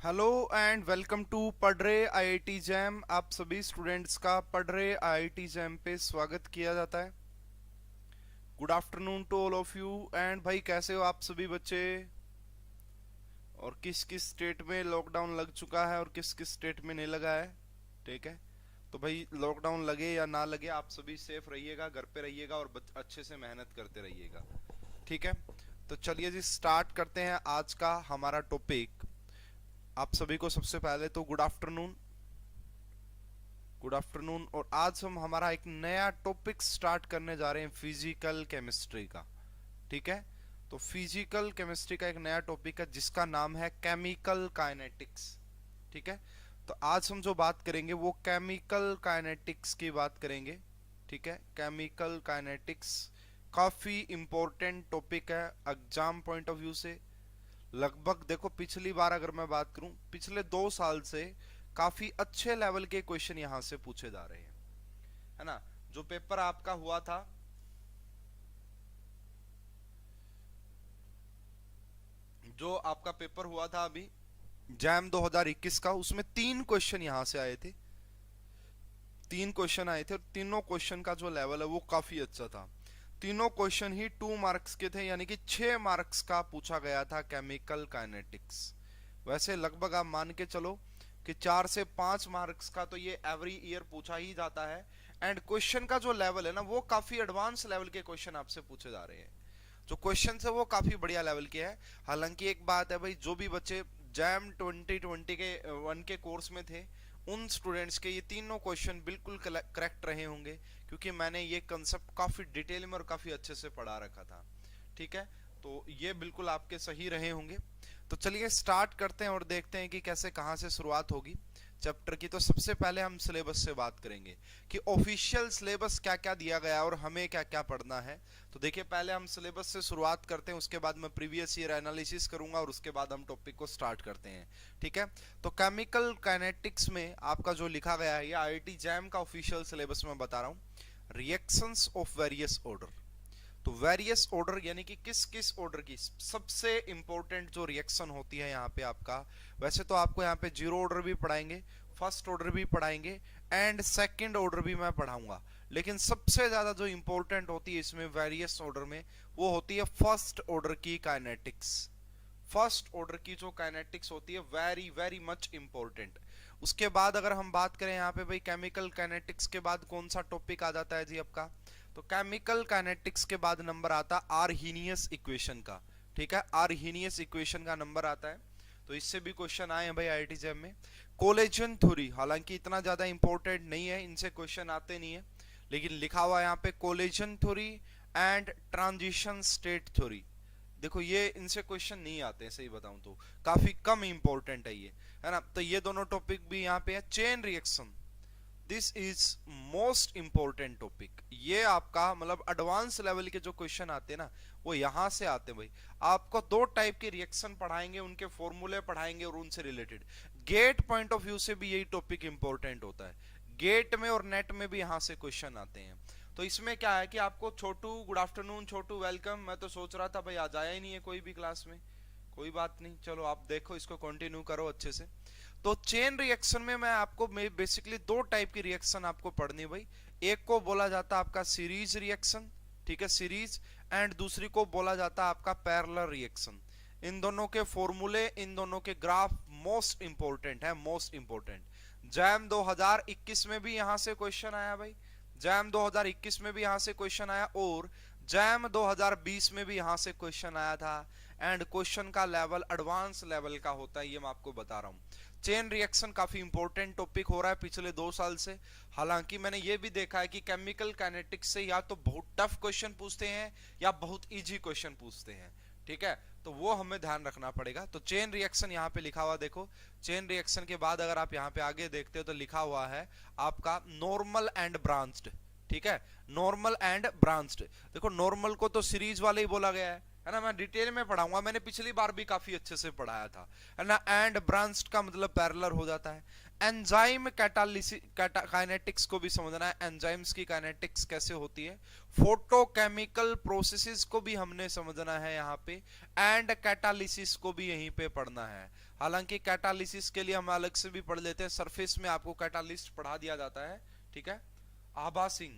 Hello and welcome to पढ़ रहे IIT jam. आप सभी स्टूडेंट्स का पढ़ रहे आईआईटी जैम पे स्वागत किया जाता है। Good afternoon to all of you. And भाई कैसे हो आप सभी बच्चे, और किस किस स्टेट में लॉकडाउन लग चुका है और किस किस स्टेट में नहीं लगा है। ठीक है, तो भाई लॉकडाउन लगे या ना लगे आप सभी सेफ रहिएगा, घर पे रहिएगा और अच्छे से मेहनत करते रहिएगा। ठीक है, तो चलिए जी स्टार्ट करते हैं आज का हमारा टॉपिक। आप सभी को सबसे पहले तो गुड आफ्टरनून। Good afternoon. और आज हम हमारा एक नया टॉपिक स्टार्ट करने जा रहे हैं फिजिकल केमिस्ट्री का। ठीक है, तो फिजिकल केमिस्ट्री का एक नया टॉपिक है जिसका नाम है केमिकल काइनेटिक्स। ठीक है, तो आज हम जो बात करेंगे वो केमिकल काइनेटिक्स की बात करेंगे। ठीक है, केमिकल काइनेटिक्स काफी इंपॉर्टेंट टॉपिक है एग्जाम पॉइंट ऑफ व्यू से। लगभग देखो पिछली बार अगर मैं बात करूं, पिछले 2 साल से काफी अच्छे लेवल के क्वेश्चन यहां से पूछे जा रहे हैं, है ना। जो पेपर आपका हुआ था, जो आपका पेपर हुआ था अभी जैम 2021 का, उसमें 3 क्वेश्चन यहां से आए थे। 3 क्वेश्चन आए थे और तीनों क्वेश्चन का जो लेवल है वो काफी अच्छा था। तीनों क्वेश्चन ही 2 मार्क्स के थे, यानी कि 6 मार्क्स का पूछा गया था केमिकल काइनेटिक्स। वैसे लगभग आप मान के चलो कि 4 से 5 मार्क्स का तो ये एवरी ईयर पूछा ही जाता है। एंड क्वेश्चन का जो लेवल है ना वो काफी एडवांस लेवल के क्वेश्चन आपसे पूछे जा रहे हैं। जो क्वेश्चन है वो काफी बढ़िया लेवल के है। हालांकि एक बात है भाई, जो भी बच्चे जैम 2020 के 1 के कोर्स में थे उन स्टूडेंट्स के ये तीनों क्वेश्चन बिल्कुल करेक्ट रहे होंगे, क्योंकि मैंने ये कंसेप्ट काफी डिटेल में और काफी अच्छे से पढ़ा रखा था। ठीक है, तो ये बिल्कुल आपके सही रहे होंगे। तो चलिए स्टार्ट करते हैं और देखते हैं कि कैसे कहां से शुरुआत होगी चैप्टर की। तो सबसे पहले हम सिलेबस से बात करेंगे कि ऑफिशियल सिलेबस क्या क्या दिया गया और हमें क्या क्या पढ़ना है। तो देखिए पहले हम सिलेबस से शुरुआत करते हैं, उसके बाद मैं प्रीवियस ईयर एनालिसिस करूंगा और उसके बाद हम टॉपिक को स्टार्ट करते हैं। ठीक है, तो केमिकल काइनेटिक्स में आपका जो लिखा गया है ये आईआईटी जैम का ऑफिशियल सिलेबस में बता रहा हूँ। Reactions of various order. तो वेरियस ऑर्डर यानी कि किस किस ऑर्डर की सबसे इंपॉर्टेंट जो रिएक्शन होती है यहाँ पे आपका, वैसे तो आपको यहाँ पे जीरो ऑर्डर भी पढ़ाएंगे, फर्स्ट ऑर्डर भी पढ़ाएंगे एंड सेकंड ऑर्डर भी मैं पढ़ाऊंगा, लेकिन सबसे ज्यादा जो इंपॉर्टेंट होती है इसमें वेरियस ऑर्डर में वो होती है फर्स्ट ऑर्डर की काइनेटिक्स। फर्स्ट ऑर्डर की जो काइनेटिक्स होती है वेरी वेरी मच इंपॉर्टेंट। उसके बाद अगर हम बात करें यहाँ पे भाई केमिकल काइनेटिक्स के बाद कौन सा टॉपिक आ जाता है जी आपका, तो केमिकल काइनेटिक्स के बाद नंबर आता आर्हीनियस इक्वेशन का। ठीक है, आर्हीनियस इक्वेशन का नंबर आता है। तो इससे भी क्वेश्चन आए हैं भाई आईआईटी जैम में। कोलेजन थ्योरी हालांकि इतना ज्यादा इंपॉर्टेंट नहीं है, इनसे क्वेश्चन आते नहीं है, लेकिन लिखा हुआ यहाँ पे collagen theory and transition state theory. देखो ये इनसे क्वेश्चन नहीं आते हैं, सही बताऊं तो काफी कम इंपॉर्टेंट है ये, है ना। तो ये दोनों टॉपिक भी यहाँ पे है। Chain reaction, this is most important topic. ये आपका मतलब एडवांस लेवल के जो क्वेश्चन आते हैं ना वो यहां से आते हैं भाई। आपको 2 टाइप के रिएक्शन पढ़ाएंगे, उनके फॉर्मूले पढ़ाएंगे और उनसे related GATE point of view से भी यही टॉपिक इंपॉर्टेंट होता है। गेट में और नेट में भी यहां से क्वेश्चन आते हैं। तो इसमें क्या है कि आपको छोटू गुड आफ्टरनून, छोटू वेलकम। मैं तो सोच रहा था भाई आज आया ही नहीं है कोई भी क्लास में, कोई बात नहीं, चलो आप देखो इसको कंटिन्यू करो अच्छे से। तो चेन रिएक्शन में मैं आपको बेसिकली 2 टाइप की रिएक्शन आपको पढ़नी भाई। एक को बोला जाता है आपका सीरीज रिएक्शन, ठीक है, सीरीज, एंड दूसरी को बोला जाता है आपका पैरेलल रिएक्शन। इन दोनों के फॉर्मूले, इन दोनों के ग्राफ मोस्ट इंपॉर्टेंट है, मोस्ट इंपॉर्टेंट। जैम 2021 में भी यहां से क्वेश्चन आया भाई, जैम 2021 में भी यहां से क्वेश्चन आया और जैम 2020 में भी यहां से क्वेश्चन आया था। एंड क्वेश्चन का लेवल एडवांस लेवल का होता है, ये मैं आपको बता रहा हूं। चेन रिएक्शन काफी इंपॉर्टेंट टॉपिक हो रहा है पिछले 2 साल से। हालांकि मैंने ये भी देखा है कि केमिकल काइनेटिक्स से या तो बहुत टफ क्वेश्चन पूछते हैं या बहुत इजी क्वेश्चन पूछते हैं। ठीक है, तो वो हमें ध्यान रखना पड़ेगा। तो चेन रिएक्शन यहाँ पे लिखा हुआ देखो। चेन रिएक्शन के बाद अगर आप यहाँ पे आगे देखते हो तो लिखा हुआ है आपका नॉर्मल एंड ब्रांच्ड। ठीक है, नॉर्मल एंड ब्रांच्ड। देखो नॉर्मल को तो सीरीज वाले ही बोला गया है है ना, मैं डिटेल में पढ़ाऊंगा, मैंने पिछली बार भी काफी अच्छे से पढ़ाया था, है ना। एंड ब्रांच्ड का मतलब पैरेलल हो जाता है। एंजाइम कैटालिसिस काइनेटिक्स को भी समझना है, एंजाइम्स की काइनेटिक्स कैसे होती है। फोटोकेमिकल प्रोसेसेस को भी हमने समझना है यहाँ पे, एंड कैटालिसिस को भी यहीं पे पढ़ना है। हालांकि कैटालिसिस के लिए हम अलग से भी पढ़ लेते हैं, सरफेस में आपको कैटालिस्ट पढ़ा दिया जाता है, ठीक है। आभा सिंह,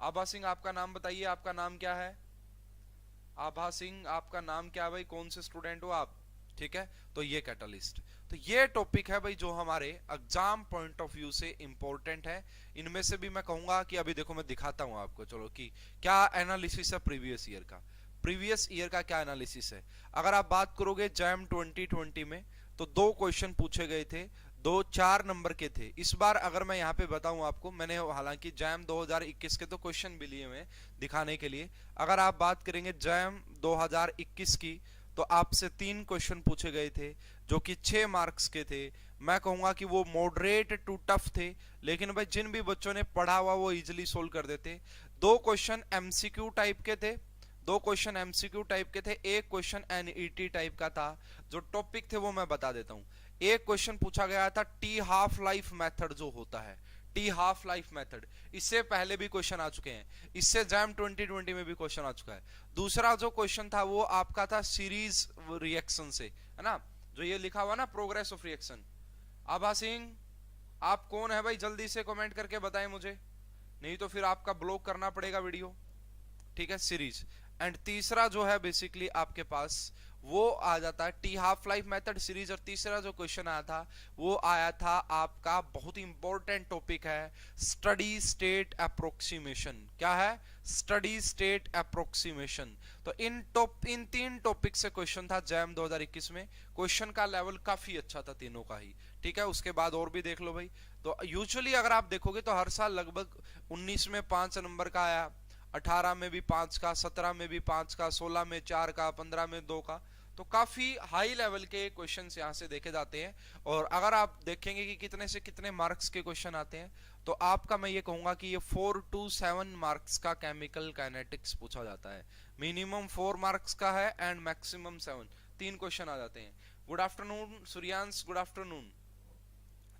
आभा सिंह आपका नाम बताइए, आपका नाम क्या है? आभा सिंह आपका नाम क्या है भाई, कौन से स्टूडेंट हो आप? ठीक है, तो ये कैटालिस्ट, तो ये टॉपिक है भाई जो हमारे एग्जाम पॉइंट ऑफ व्यू से इंपॉर्टेंट है। इनमें से भी मैं कहूंगा कि अभी देखो मैं दिखाता हूं आपको, चलो कि क्या एनालिसिस है प्रीवियस ईयर का, प्रीवियस ईयर का क्या एनालिसिस है। अगर आप बात करोगे जैम 2020 में तो 2 क्वेश्चन पूछे गए थे, 2 4 नंबर के थे। इस बार अगर मैं यहाँ पे बताऊं आपको, मैंने हालांकि जैम 2021 के तो क्वेश्चन भी लिए हुए दिखाने के लिए। अगर आप बात करेंगे जैम 2021 की, तो आपसे 3 क्वेश्चन पूछे गए थे जो कि 6 मार्क्स के थे। मैं कहूंगा कि वो मॉडरेट टू टफ थे, लेकिन भाई जिन भी बच्चों ने पढ़ा हुआ वो इजिली सोल्व कर देते। 2 क्वेश्चन एमसीक्यू टाइप के थे, 2 क्वेश्चन एमसीक्यू टाइप के थे, एक क्वेश्चन एनईटी टाइप का था। जो टॉपिक थे वो मैं बता देता हूं। एक क्वेश्चन पूछा गया था टी हाफ लाइफ मेथड जो होता है, टी हाफ लाइफ मेथड, इससे पहले भी क्वेश्चन आ चुके हैं, इससे जैम 2020 में भी क्वेश्चन आ चुका है। दूसरा जो क्वेश्चन था वो आपका था सीरीज रिएक्शन से, है ना, जो ये लिखा हुआ ना प्रोग्रेस ऑफ रिएक्शन। आभा सिंह आप कौन है भाई, जल्दी से कमेंट करके बताएं मुझे, नहीं तो फिर आपका ब्लॉक करना पड़ेगा वीडियो, ठीक है। सीरीज। एंड तीसरा जो है बेसिकली आपके पास वो आ जाता है T half life method series. और तीसरा जो क्वेश्चन आया था वो आया था आपका, बहुत ही इंपॉर्टेंट टॉपिक है, स्टडी स्टेट अप्रोक्सीमेशन। क्या है? Steady state approximation. तो इन 3 टॉपिक से क्वेश्चन था जैम 2021 में। क्वेश्चन का लेवल काफी अच्छा था तीनों का ही, ठीक है। उसके बाद और भी देख लो भाई। तो यूजुअली अगर आप देखोगे तो हर साल लगभग 19 में 5 नंबर का आया, 18 में भी 5 का, 17 में भी 5 का, 16 में 4 का, 15 में 2 का। तो काफी हाई लेवल के क्वेश्चंस यहाँ से देखे जाते हैं। और अगर आप देखेंगे कि कितने से कितने मार्क्स के क्वेश्चन आते हैं, तो आपका मैं ये कहूंगा कि ये 4 to 7 मार्क्स का केमिकल काइनेटिक्स पूछा जाता है। मिनिमम 4 मार्क्स का है एंड मैक्सिमम 7, 3 क्वेश्चन आ जाते हैं। Good afternoon Suryansh, good afternoon.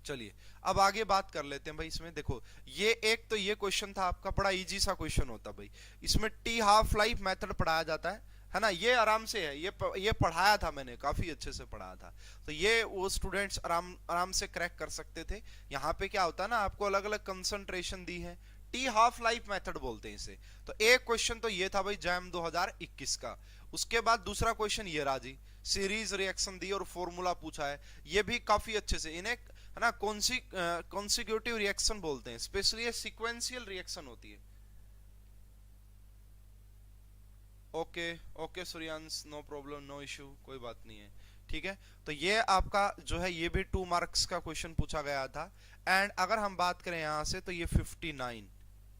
चलिए अब आगे बात कर लेते हैं भाई। इसमें देखो ये एक तो ये क्वेश्चन था आपका, बड़ा इजी सा क्वेश्चन होता भाई। इसमें टी हाफ लाइफ मेथड पढ़ाया जाता है ना, ये आराम से है, ये पढ़ाया था मैंने, काफी अच्छे से पढ़ाया था। तो ये वो स्टूडेंट्स आराम से क्रैक कर सकते थे। यहाँ पे क्या होता है ना, आपको अलग अलग कंसंट्रेशन दी है, टी हाफ लाइफ मेथड बोलते हैं इसे। तो एक क्वेश्चन तो ये था भाई जैम 2021 का। उसके बाद दूसरा क्वेश्चन ये राजी, सीरीज रिएक्शन दी और फॉर्मूला पूछा है, ये भी काफी अच्छे से। इन्हें है ना कॉन्सिक्यूटिव रिएक्शन बोलते हैं, स्पेशली ये सीक्वेंशियल रिएक्शन होती है। Okay okay Suryansh, no problem, no issue, कोई बात नहीं है, ठीक है। तो ये आपका जो है ये भी 2 मार्क्स का क्वेश्चन पूछा गया था। एंड अगर हम बात करें यहां से तो ये 59,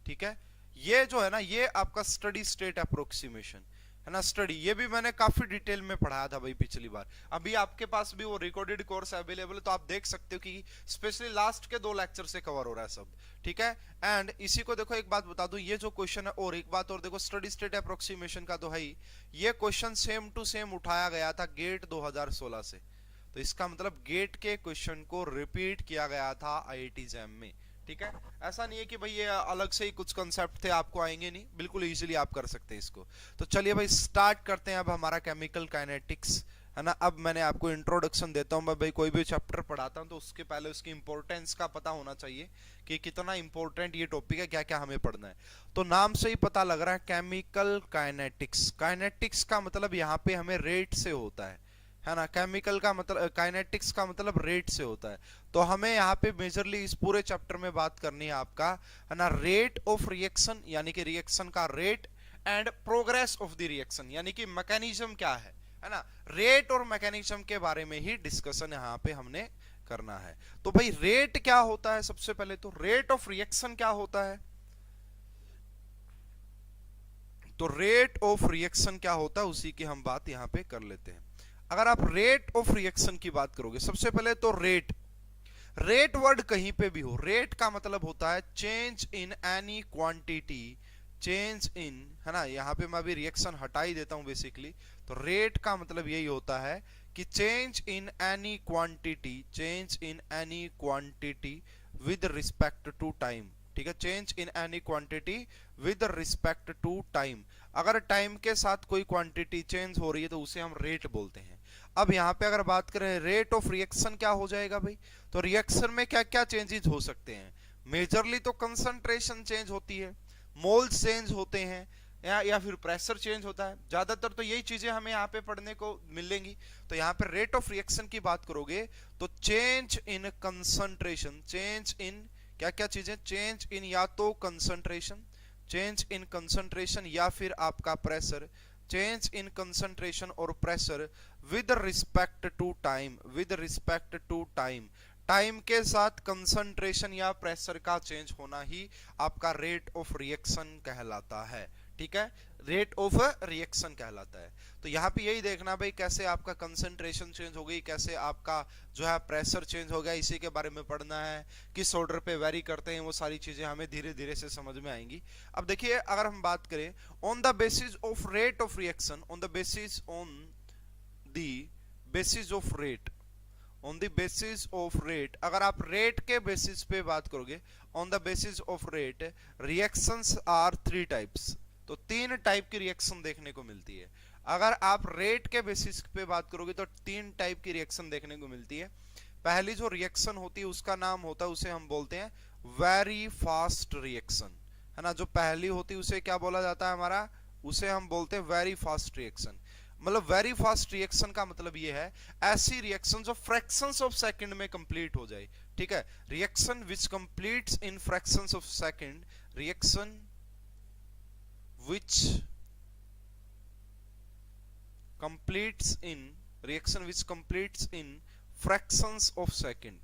ठीक है। ये जो है ना ये आपका स्टडी स्टेट अप्रोक्सीमेशन है ना, स्टडी, ये भी मैंने काफी डिटेल में पढ़ाया था भाई पिछली बार। अभी आपके पास भी वो रिकॉर्डेड कोर्स अवेलेबल है, तो आप देख सकते हो कि स्पेशली लास्ट के 2 लेक्चर से कवर हो रहा है सब, ठीक है। एंड इसी को देखो, एक बात बता दूं, ये जो क्वेश्चन है, और एक बात और देखो, स्टडी स्टेट अप्रोक्सीमेशन का तो है ही, ये क्वेश्चन सेम टू सेम उठाया गया था गेट 2016 से। तो इसका मतलब गेट के क्वेश्चन को रिपीट किया गया था आईआईटी जैम में, ठीक है। ऐसा नहीं है कि भाई ये अलग से ही कुछ कंसेप्ट थे आपको आएंगे नहीं, बिल्कुल इजीली आप कर सकते हैं इसको। तो चलिए भाई स्टार्ट करते हैं अब हमारा केमिकल काइनेटिक्स, है ना। अब मैंने आपको इंट्रोडक्शन देता हूं, भाई कोई भी चैप्टर पढ़ाता हूं तो उसके पहले उसकी इंपॉर्टेंस का पता होना चाहिए कि कितना इंपॉर्टेंट ये टॉपिक है, क्या क्या हमें पढ़ना है। तो नाम से ही पता लग रहा है केमिकल काइनेटिक्स। काइनेटिक्स का मतलब यहाँ पे हमें रेट से होता है ना। केमिकल का मतलब, काइनेटिक्स का मतलब रेट से होता है। तो हमें यहाँ पे मेजरली इस पूरे चैप्टर में बात करनी है आपका, है ना, रेट ऑफ रिएक्शन, यानी कि रिएक्शन का rate, and progress of the reaction, यानी कि मैकेनिज्म क्या है ना। रेट और मैकेनिज्म के बारे में ही डिस्कशन यहाँ पे हमने करना है। तो भाई रेट क्या होता है, सबसे पहले तो रेट ऑफ रिएक्शन क्या होता है। तो रेट ऑफ रिएक्शन क्या होता है उसी की हम बात यहाँ पे कर लेते हैं। अगर आप रेट ऑफ रिएक्शन की बात करोगे, सबसे पहले तो रेट, रेट वर्ड कहीं पे भी हो, रेट का मतलब होता है change in any quantity, change in, है ना। यहाँ पे मैं अभी रिएक्शन हटा ही देता हूं बेसिकली, तो रेट का मतलब यही होता है कि change in any quantity with respect to time. ठीक है, change in any quantity with respect to time. अगर टाइम के साथ कोई क्वांटिटी चेंज हो रही है तो उसे हम रेट बोलते हैं। अब यहाँ पे अगर बात करें रेट ऑफ रिएक्शन क्या हो जाएगा भाई, तो रिएक्शन में क्या क्या चेंजेस हो सकते हैं। मेजरली तो कंसंट्रेशन चेंज होती है, मोल्स चेंज होते हैं, या फिर प्रेशर चेंज होता है। ज्यादातर तो यही चीजें हमें यहाँ पे पढ़ने को मिलेंगी। तो यहाँ पे रेट ऑफ रिएक्शन की बात करोगे तो चेंज इन कंसंट्रेशन, चेंज इन क्या क्या चीजें, चेंज इन या तो कंसंट्रेशन, चेंज इन कंसंट्रेशन या फिर आपका प्रेशर, चेंज इन कंसंट्रेशन और pressure with respect to time, with respect to time. Time के साथ कंसंट्रेशन या प्रेशर का चेंज होना ही आपका रेट ऑफ रिएक्शन कहलाता है। ठीक है, रेट ऑफ रिएक्शन कहलाता है। तो यहाँ पे यही देखना भाई कैसे आपका कंसंट्रेशन चेंज हो गई, कैसे आपका जो है प्रेशर चेंज हो गया, इसी के बारे में पढ़ना है। किस ऑर्डर पे वेरी करते हैं वो सारी चीजें हमें धीरे धीरे से समझ में आएंगी। अब देखिए अगर हम बात करें on the basis of rate of reaction, on the basis of rate, on the basis of rate, अगर आप रेट के बेसिस पे बात करोगे, on the basis of rate reactions are 3 types. तो 3 टाइप की रिएक्शन देखने को मिलती है। अगर आप रेट के बेसिस पे बात करोगे तो 3 टाइप की रिएक्शन देखने को मिलती है। पहली जो रिएक्शन होती है उसका नाम होता है, उसे हम बोलते हैं वेरी फास्ट रिएक्शन, है ना। जो पहली होती है उसे क्या बोला जाता है हमारा, उसे हम बोलते हैं वेरी फास्ट रिएक्शन। मतलब वेरी फास्ट रिएक्शन का मतलब ये है ऐसी रिएक्शन जो फ्रैक्शंस ऑफ सेकंड में कंप्लीट हो जाए। ठीक है, reaction which completes in fractions of second, reaction which completes in fractions of second,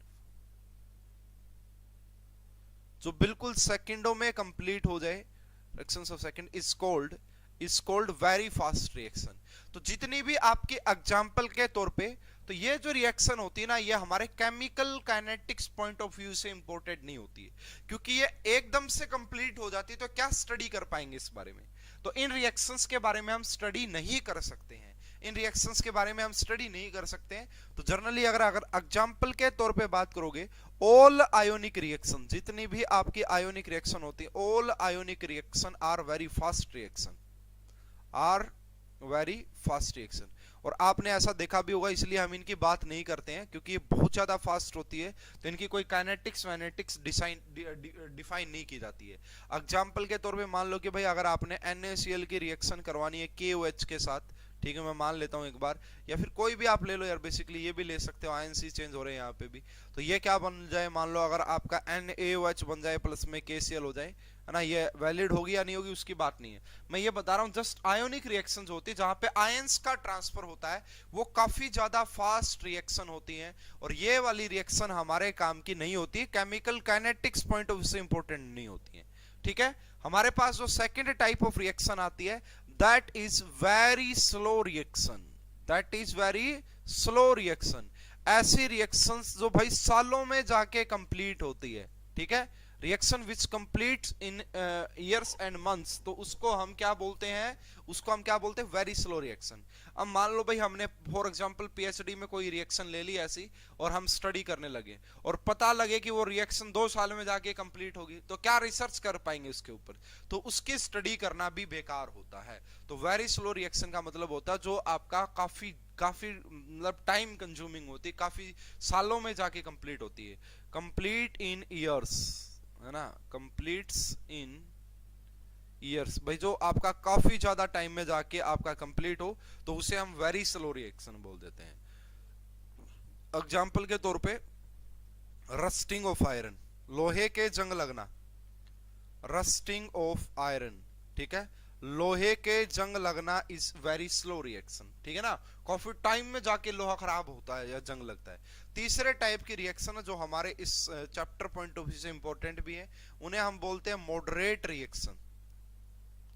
जो बिल्कुल सेकंडों में कंप्लीट हो जाए, fractions of second is called very fast reaction। तो जितनी भी आपकी एग्जांपल के तौर पे, तो ये जो रिएक्शन होती है ना, ये हमारे chemical kinetics point of view से इंपोर्टेंट नहीं होती है, क्योंकि ये एकदम से कंप्लीट हो जाती है तो क्या स्टडी कर पाएंगे इस बारे में। तो इन रिएक्शंस के बारे में हम स्टडी नहीं कर सकते हैं, इन रिएक्शंस के बारे में हम स्टडी नहीं कर सकते हैं। तो जनरली अगर एग्जांपल के तौर पे बात करोगे, ऑल आयोनिक रिएक्शन, जितनी भी आपकी आयोनिक रिएक्शन होती है, all ionic reaction are very fast reaction, are very fast reaction. और आपने ऐसा देखा भी होगा, इसलिए हम इनकी बात नहीं करते हैं क्योंकि ये बहुत ज्यादा फास्ट होती है, तो इनकी कोई काइनेटिक्स वैनेटिक्स डिफाइन नहीं की जाती है। एग्जांपल के तौर पे मान लो कि भाई अगर आपने NaCl की रिएक्शन करवानी है KOH के साथ, ठीक है, मैं मान लेता हूं एक बार, या फिर कोई भी आप ले लो यार, बेसिकली ये भी ले सकते हो, आयन चेंज हो रहे हैं यहाँ पे भी। तो ये क्या बन जाए, मान लो अगर आपका NaOH बन जाए प्लस में KCl हो जाए, है ना, ये वैलिड होगी या नहीं होगी उसकी बात नहीं है, मैं ये बता रहा हूँ जस्ट आयोनिक रिएक्शंस होती है जहां पे आयंस का ट्रांसफर होता है, वो काफी ज्यादा फास्ट रिएक्शन होती हैं। और ये वाली रिएक्शन हमारे काम की नहीं होती है, chemical kinetics point of view से इंपॉर्टेंट नहीं होती है। ठीक है, हमारे पास जो सेकंड टाइप ऑफ रिएक्शन आती है, that is very slow reaction, that is very slow reaction. ऐसी रिएक्शंस जो भाई सालों में जाके कंप्लीट होती है। ठीक है, reaction which completes in years and months, तो उसको हम क्या बोलते हैं, उसको हम क्या बोलते हैं, वेरी स्लो रिएक्शन। अब मान लो भाई हमने फॉर एग्जांपल PhD में कोई रिएक्शन ले ली ऐसी, और हम स्टडी करने लगे और पता लगे कि वो रिएक्शन 2 साल में जाके कंप्लीट होगी, तो क्या रिसर्च कर पाएंगे उसके ऊपर, तो उसकी स्टडी करना भी बेकार होता है। तो वेरी स्लो रिएक्शन का मतलब होता है जो आपका काफी मतलब टाइम कंज्यूमिंग होती है, काफी सालों में जाके कंप्लीट होती है। कंप्लीट इन ईयर्स, है ना, कंप्लीट्स इन ईयर्स, भाई जो आपका काफी ज्यादा टाइम में जाके आपका कंप्लीट हो, तो उसे हम वेरी स्लो रिएक्शन बोल देते हैं। एग्जांपल के तौर पे रस्टिंग ऑफ आयरन, लोहे के जंग लगना, रस्टिंग ऑफ आयरन, ठीक है, लोहे के जंग लगना इज वेरी स्लो रिएक्शन। ठीक है ना, काफी टाइम में जाके लोहा खराब होता है या जंग लगता है। तीसरे टाइप की रिएक्शन जो हमारे इस चैप्टर पॉइंट ऑफ व्यू से इंपॉर्टेंट भी है, उन्हें हम बोलते हैं मॉडरेट रिएक्शन।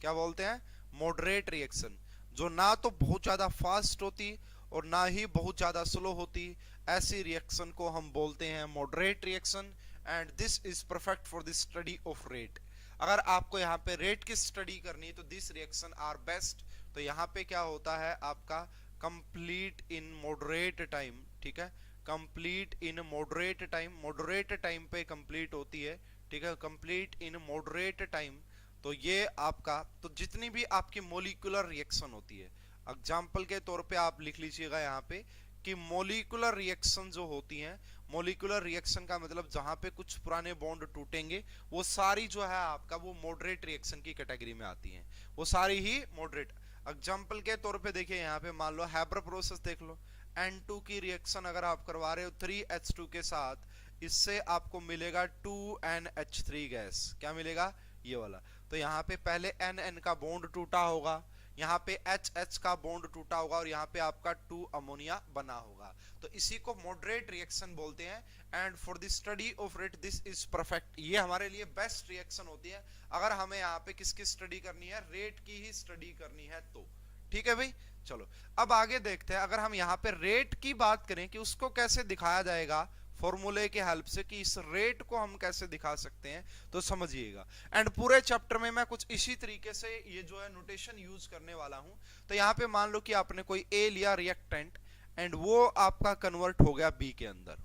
क्या बोलते हैं, मॉडरेट रिएक्शन, जो ना तो बहुत ज्यादा फास्ट होती और ना ही बहुत ज्यादा स्लो होती, ऐसी रिएक्शन को हम बोलते हैं moderate reaction. And this is perfect for the study of rate. अगर आपको यहाँ पे रेट की स्टडी करनी है तो दिस रिएक्शन आर बेस्ट। तो तो यहाँ पे क्या होता है आपका कंप्लीट इन मॉडरेट टाइम, ठीक है, complete in moderate time, moderate time पे कंप्लीट होती है, ठीक है, कंप्लीट इन मॉडरेट टाइम। तो ये आपका, तो जितनी भी आपकी मोलिकुलर रिएक्शन होती है, एग्जाम्पल के तौर पे आप लिख लीजिएगा यहाँ पे कि मोलिकुलर रिएक्शन जो होती हैं, मोलिकुलर रिएक्शन का मतलब जहां पे कुछ पुराने बॉन्ड टूटेंगे वो सारी जो है आपका वो मॉडरेट रिएक्शन की कैटेगरी में आती हैं, वो सारी ही मॉडरेट। एग्जाम्पल के तौर पे देखिए यहाँ पे मान लो हैबर प्रोसेस देख लो, N2 की रिएक्शन अगर आप करवा रहे हो 3H2 के साथ, इससे आपको मिलेगा 2NH3 गैस, क्या मिलेगा, ये वाला। तो यहाँ पे पहले NN का बॉन्ड टूटा होगा, यहाँ पे HH का बॉन्ड टूटा होगा और यहाँ पे आपका 2 अमोनिया बना होगा, तो इसी को मॉडरेट रिएक्शन बोलते हैं। And for the study of rate this is perfect, ये हमारे लिए बेस्ट रिएक्शन होती है अगर हमें यहाँ पे किसकी स्टडी करनी है, रेट की ही स्टडी करनी है तो, ठीक है भाई। चलो अब आगे देखते हैं, अगर हम यहाँ पे रेट की बात करें कि उसको कैसे दिखाया जाएगा फॉर्मूले के हेल्प से, कि इस रेट को हम कैसे दिखा सकते हैं, तो समझिएगा। एंड पूरे चैप्टर में मैं कुछ इसी तरीके से ये जो है नोटेशन यूज करने वाला हूं। तो यहाँ पे मान लो कि आपने कोई ए लिया रिएक्टेंट एंड वो आपका कन्वर्ट हो गया बी के अंदर,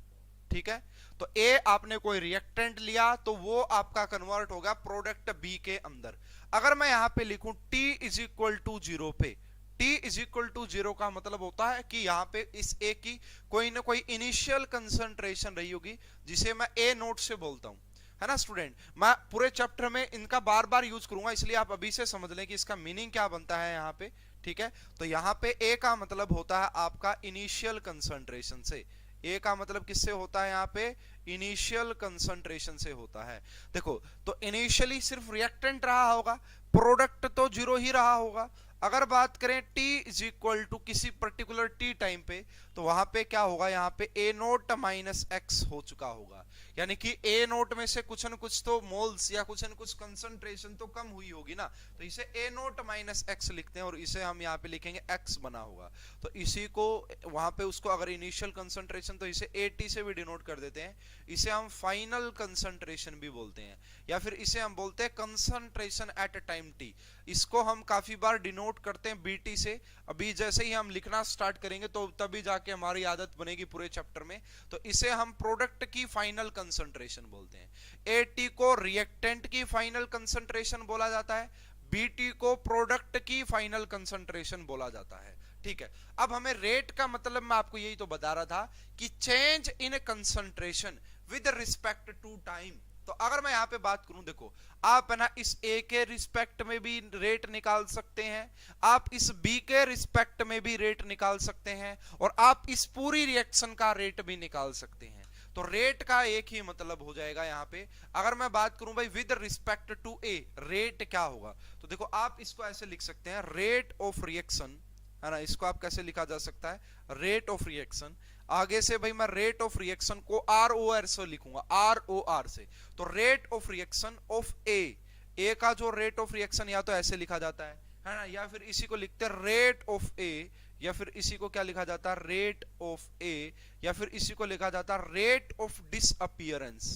ठीक है, तो ए आपने कोई रिएक्टेंट लिया तो वो आपका कन्वर्ट हो गया प्रोडक्ट बी के अंदर। अगर मैं यहां पे लिखूं T इज इक्वल टू 0 पे, T इज इक्वल टू 0 का मतलब होता है कि यहाँ पे इस ए की कोई ना कोई इनिशियल कंसंट्रेशन रही होगी जिसे मैं ए नोट से बोलता हूं, है ना स्टूडेंट। मैं पूरे चैप्टर में इनका बार बार यूज करूंगा, इसलिए आप अभी से समझ लें कि इसका मीनिंग क्या बनता है यहाँ पे, ठीक है। तो यहाँ पे ए का मतलब होता है आपका इनिशियल कंसंट्रेशन से, ए का मतलब किससे होता है, यहाँ पे इनिशियल कंसंट्रेशन से होता है। देखो तो इनिशियली सिर्फ रिएक्टेंट रहा होगा, प्रोडक्ट तो 0 ही रहा होगा। अगर बात करें T इज इक्वल टू किसी पर्टिकुलर T टाइम पे, तो वहां पे क्या होगा, यहाँ पे ए नोट माइनस एक्स हो चुका होगा, यानी कि ए नोट में से कुछ न कुछ तो मोल्स या कुछ न कुछ कंसंट्रेशन तो कम हुई होगी ना, तो इसे ए नोट माइनस एक्स लिखते हैं और इसे हम यहाँ पे लिखेंगे एक्स बना होगा। तो इसी को वहां पे उसको अगर इनिशियल कंसंट्रेशन तो इसे एटी से भी डिनोट कर देते हैं, इसे हम फाइनल कंसंट्रेशन भी बोलते हैं, या फिर इसे हम बोलते हैं कंसंट्रेशन एट टाइम टी। इसको हम काफी बार डिनोट करते हैं बीटी से, अभी जैसे ही हम लिखना स्टार्ट करेंगे तो तभी जाके हमारी आदत बनेगी पूरे चैप्टर में। तो इसे हम प्रोडक्ट की फाइनल कंसंट्रेशन बोलते हैं। एटी को रिएक्टेंट की फाइनल कंसंट्रेशन बोला जाता है, बीटी को प्रोडक्ट की फाइनल कंसंट्रेशन बोला जाता है, ठीक है। अब हमें रेट का मतलब मैं आपको यही तो बता रहा था कि change in concentration with respect to time. तो अगर मैं यहां पे बात करूं, देखो आप है ना इस ए के रिस्पेक्ट में भी रेट निकाल सकते हैं, आप इस बी के रिस्पेक्ट में भी रेट निकाल सकते हैं, और आप इस पूरी रिएक्शन का रेट भी निकाल सकते हैं। तो रेट का एक ही मतलब हो जाएगा यहाँ पे। अगर मैं बात करूं भाई with respect to A rate क्या होगा, तो देखो आप इसको ऐसे लिख सकते हैं, रेट ऑफ रिएक्शन, है ना, इसको आप कैसे लिखा जा सकता है, रेट ऑफ रिएक्शन। आगे से भाई मैं रेट ऑफ रिएक्शन को आर ओ आर से लिखूंगा, आर ओ आर से। तो रेट ऑफ रिएक्शन ऑफ ए का जो रेट ऑफ रिएक्शन या तो ऐसे लिखा जाता है ना, या फिर इसी को लिखते हैं रेट ऑफ ए, या फिर इसी को क्या लिखा जाता है, रेट ऑफ ए, या फिर इसी को लिखा जाता है रेट ऑफ डिसअपियरेंस।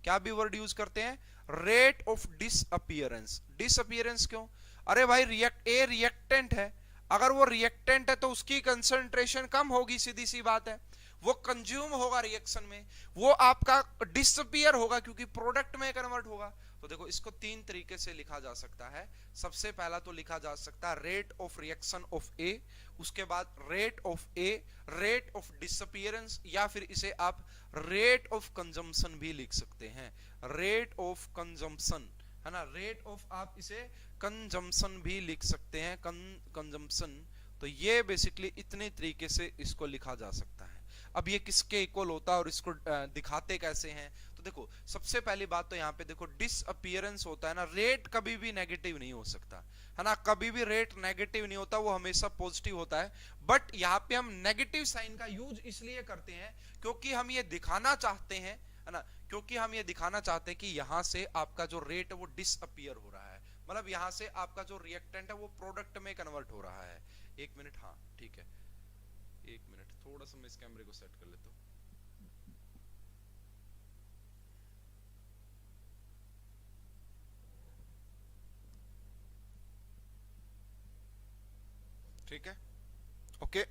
क्या भी वर्ड यूज करते हैं, रेट ऑफ डिसअपियरेंस। डिसअपियरेंस क्यों, अरे भाई ए रिएक्टेंट है, अगर वो रिएक्टेंट है तो उसकी कंसंट्रेशन कम होगी, सीधी सी बात है, वो कंज्यूम होगा रिएक्शन में, वो आपका डिसअपियर होगा क्योंकि प्रोडक्ट में कन्वर्ट होगा। तो देखो इसको तीन तरीके से लिखा जा सकता है। सबसे पहला तो लिखा जा सकता है रेट ऑफ रिएक्शन ऑफ ए, उसके बाद rate of A, rate of disappearance, या फिर इसे आप रेट ऑफ कंजम्पशन भी लिख सकते हैं, रेट ऑफ कंजम्पशन, है ना, रेट ऑफ आप इसे कंजम्पशन भी लिख सकते हैं, कंजम्पशन। तो ये बेसिकली इतने तरीके से इसको लिखा जा सकता है। अब ये किसके इक्वल होता है और इसको दिखाते कैसे हैं, तो देखो सबसे पहली बात तो यहाँ पे देखो डिसअपियरेंस होता है ना, रेट कभी भी नेगेटिव नहीं हो सकता, है ना, कभी भी रेट नेगेटिव नहीं होता, वो हमेशा पॉजिटिव होता है। बट यहाँ पे हम नेगेटिव साइन का यूज इसलिए करते हैं क्योंकि हम ये दिखाना चाहते हैं, है ना, क्योंकि हम ये दिखाना चाहते हैं कि यहाँ से आपका जो रेट है वो डिसअपियर हो रहा है, मतलब यहाँ से आपका जो रिएक्टेंट है वो प्रोडक्ट में कन्वर्ट हो रहा है। एक मिनट, हाँ ठीक है, एक मिनट, थोड़ा सा मैं इस कैमरे को सेट कर लेता हूँ। ओके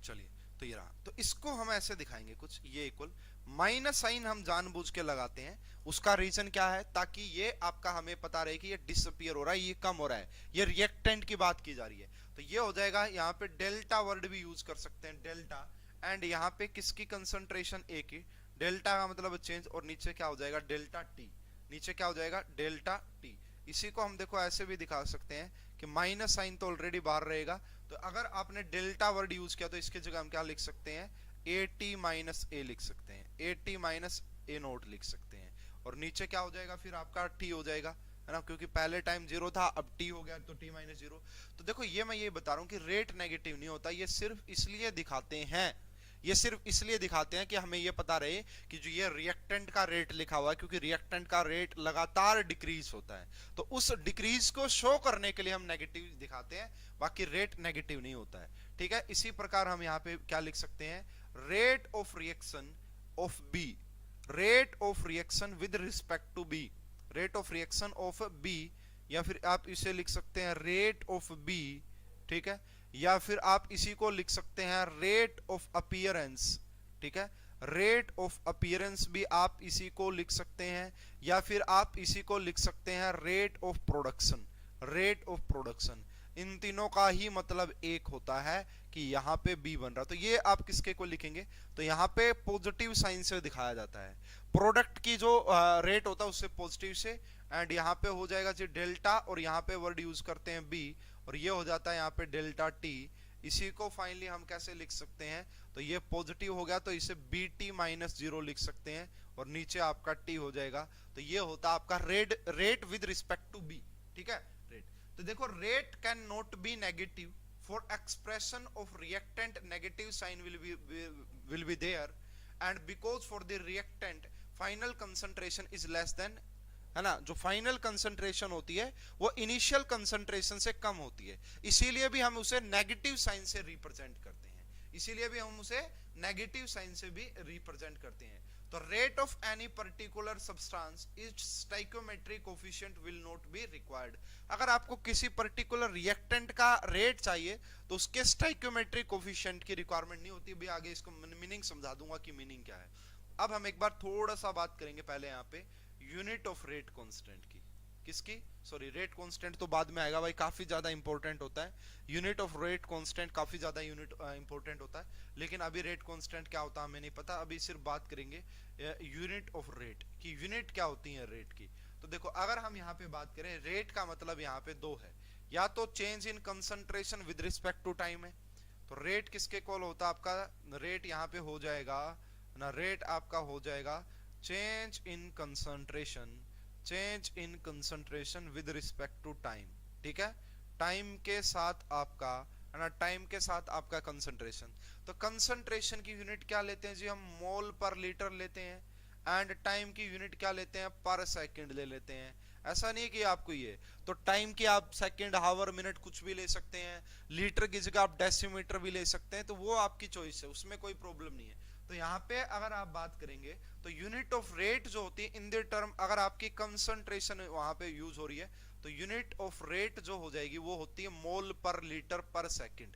चलिए, तो ये रहा। तो इसको हम ऐसे दिखाएंगे कुछ, ये इक्वल माइनस साइन हम जानबूझ के लगाते हैं। उसका रीजन क्या है, ताकि ये आपका हमें पता रहे कि ये डिसअपियर हो रहा है, ये कम हो रहा है, ये रिएक्टेंट की बात की जा रही है। तो ये हो जाएगा, यहाँ पे डेल्टा वर्ड भी यूज कर सकते हैं, डेल्टा। एंड यहाँ पे किसकी कंसंट्रेशन, ए की, डेल्टा का मतलब चेंज, और नीचे क्या हो जाएगा, डेल्टा टी। नीचे क्या हो जाएगा, डेल्टा टी। इसी को हम देखो ऐसे भी दिखा सकते हैं कि माइनस साइन तो ऑलरेडी बाहर रहेगा, तो अगर आपने डेल्टा वर्ड यूज किया तो इसकी जगह हम क्या लिख सकते हैं, ए टी माइनस ए लिख सकते हैं, A T minus A note लिख सकते हैं। और नीचे क्या हो जाएगा फिर आपका टी हो जाएगा, है ना, क्योंकि पहले टाइम जीरो था, अब टी हो गया तो टी माइनस जीरो। तो देखो ये मैं ये बता रहा हूँ कि रेट नेगेटिव नहीं होता, ये सिर्फ इसलिए दिखाते हैं, ये सिर्फ इसलिए दिखाते हैं कि हमें ये पता रहे कि जो ये रिएक्टेंट का रेट लिखा हुआ है, क्योंकि रिएक्टेंट का रेट लगातार डिक्रीज होता है, तो उस डिक्रीज को शो करने के लिए हम नेगेटिव दिखाते हैं, बाकी रेट नेगेटिव नहीं होता है। ठीक है, इसी प्रकार हम यहाँ पे क्या लिख सकते हैं, rate of reaction of B, rate of reaction with respect to B, rate of reaction of B, या फिर आप इसे लिख सकते हैं रेट ऑफ बी। ठीक है, या फिर आप इसी को लिख सकते हैं रेट ऑफ अपीयरेंस। ठीक है, रेट ऑफ अपीयरेंस भी आप इसी को लिख सकते हैं, या फिर आप इसी को लिख सकते हैं rate of production, rate of production. इन तीनों का ही मतलब एक होता है कि यहाँ पे बी बन रहा, तो ये आप किसके को लिखेंगे, तो यहाँ पे पॉजिटिव साइन से दिखाया जाता है, प्रोडक्ट की जो रेट होता है उससे पॉजिटिव से, एंड यहाँ पे हो जाएगा जी डेल्टा, और यहाँ पे वर्ड यूज करते हैं बी, और ये हो जाता है यहाँ पे डेल्टा टी। इसी को फाइनली हम कैसे लिख सकते हैं, तो ये पॉजिटिव हो गया तो इसे बी टी माइनस जीरो लिख सकते हैं, और नीचे आपका टी हो जाएगा। तो ये होता है आपका rate with respect to B. ठीक है, रेट। तो देखो rate can not be negative for expression of reactant, negative sign will be there, and because for the reactant final concentration is less than, है ना, जो फाइनल कंसंट्रेशन होती है वो इनिशियल कंसंट्रेशन से कम होती है, इसीलिए भी हम उसे नेगेटिव साइन से रिप्रेजेंट करते हैं, इसीलिए भी हम उसे नेगेटिव साइन से भी रिप्रेजेंट करते हैं। तो rate of any particular substance is stoichiometric coefficient will not be required. अगर आपको किसी पर्टिकुलर रिएक्टेंट का रेट चाहिए तो उसके स्टोइकियोमेट्रिक कोफिशिएंट की रिक्वायरमेंट नहीं होती। भी आगे इसको मीनिंग समझा दूंगा कि मीनिंग क्या है। अब हम एक बार थोड़ा सा बात करेंगे पहले यहाँ पे यूनिट ऑफ रेट कांस्टेंट की, किसकी, सॉरी रेट कांस्टेंट तो बाद में आएगा भाई, काफी ज्यादा इंपॉर्टेंट होता है। यूनिट ऑफ रेट कांस्टेंट काफी ज्यादा यूनिट इंपॉर्टेंट होता है, लेकिन अभी रेट कांस्टेंट क्या होता है हमें नहीं पता, अभी सिर्फ बात करेंगे यूनिट ऑफ रेट की, यूनिट क्या होती है रेट की। तो देखो अगर हम यहाँ पे बात करें, रेट का मतलब यहाँ पे दो है, या तो change in concentration with respect to time है, तो रेट किसके कॉल होता है आपका, रेट यहाँ पे हो जाएगा ना, रेट आपका हो जाएगा change in concentration, change in concentration with respect to time. ठीक है, टाइम के साथ आपका, है ना, टाइम के साथ आपका कंसंट्रेशन। तो कंसंट्रेशन की यूनिट क्या लेते हैं जी हम, मोल पर लीटर लेते हैं, एंड टाइम की यूनिट क्या लेते हैं, पर सेकंड ले लेते हैं। ऐसा नहीं कि आपको ये, तो टाइम की आप सेकंड, हावर, मिनट कुछ भी ले सकते हैं, लीटर की जगह आप डेसीमीटर भी ले सकते हैं, तो वो आपकी चॉइस है, उसमें कोई प्रॉब्लम नहीं है। तो यहाँ पे अगर आप बात करेंगे तो यूनिट ऑफ रेट जो होती है इन द टर्म, अगर आपकी कंसंट्रेशन वहां पे यूज हो रही है, तो यूनिट ऑफ रेट जो हो जाएगी वो होती है मोल पर लीटर पर सेकंड।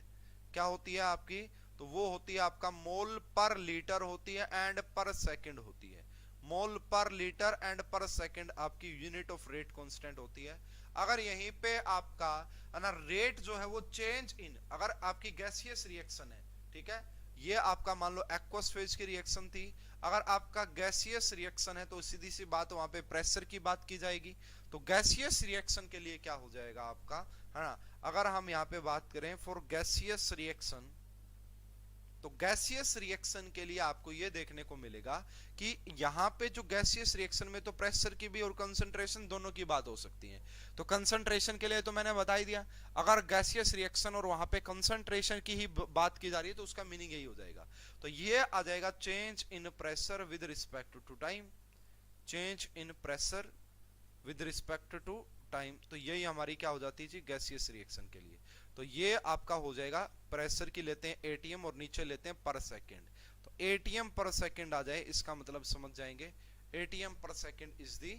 क्या होती है आपकी, तो वो होती है आपका मोल पर लीटर होती है एंड पर सेकंड होती है, मोल पर लीटर एंड पर सेकंड आपकी यूनिट ऑफ रेट कांस्टेंट होती है। अगर यहीं पे आपका ना रेट जो है वो चेंज इन, अगर आपकी गैसियस रिएक्शन है, ठीक है, ये आपका मान लो एक्वस फेज की रिएक्शन थी, अगर आपका गैसियस रिएक्शन है तो सीधी सी बात वहां पे प्रेशर की बात की जाएगी। तो गैसियस रिएक्शन के लिए क्या हो जाएगा आपका, है ना, अगर हम यहाँ पे बात करें फॉर गैसियस रिएक्शन, तो गैसियस रिएक्शन के लिए आपको यह देखने को मिलेगा कि यहाँ पे जो गैसियस रिएक्शन में तो प्रेशर की भी और कंसंट्रेशन दोनों की बात हो सकती है। तो कंसंट्रेशन के लिए तो मैंने बता ही दिया, अगर गैसियस रिएक्शन और वहां पे कंसंट्रेशन की ही बात की जा रही है तो उसका मीनिंग यही हो जाएगा। तो ये आ जाएगा change in pressure with respect to time, change in pressure with respect to time. तो यही हमारी क्या हो जाती है जी गैसियस रिएक्शन के लिए। तो ये आपका हो जाएगा, प्रेशर की लेते हैं एटीएम और नीचे लेते हैं पर सेकंड, तो एटीएम पर सेकंड आ जाए, इसका मतलब समझ जाएंगे एटीएम पर सेकंड इज दी,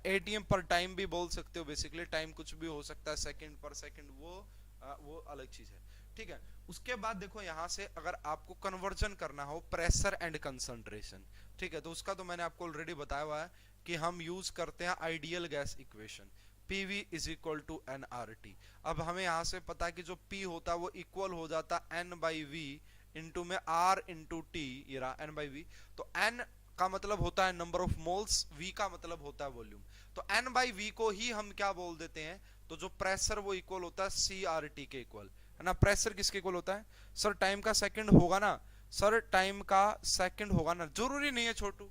एटीएम पर टाइम भी बोल सकते हो, बेसिकली टाइम कुछ भी हो सकता है, सेकंड पर सेकंड वो अलग चीज है। ठीक है। उसके बाद देखो यहां से अगर आपको कन्वर्जन करना हो प्रेशर एंड कंसंट्रेशन, ठीक है, तो उसका तो मैंने आपको ऑलरेडी बताया हुआ है कि हम यूज करते हैं ideal gas equation, PV is equal to nRT। अब हमें यहां से पता है कि जो P होता है वो इक्वल हो जाता N/V इंटू में R इंटू टी, ये रहा N/V। तो N का मतलब होता है नंबर ऑफ मोल्स, V का मतलब होता है वॉल्यूम। तो N/V को ही हम क्या बोल देते हैं, तो जो प्रेशर वो इक्वल होता है CRT के इक्वल, है ना। प्रेशर किसके इक्वल होता है सर, टाइम का सेकंड होगा ना सर, टाइम का सेकंड होगा ना। जरूरी नहीं है छोटू,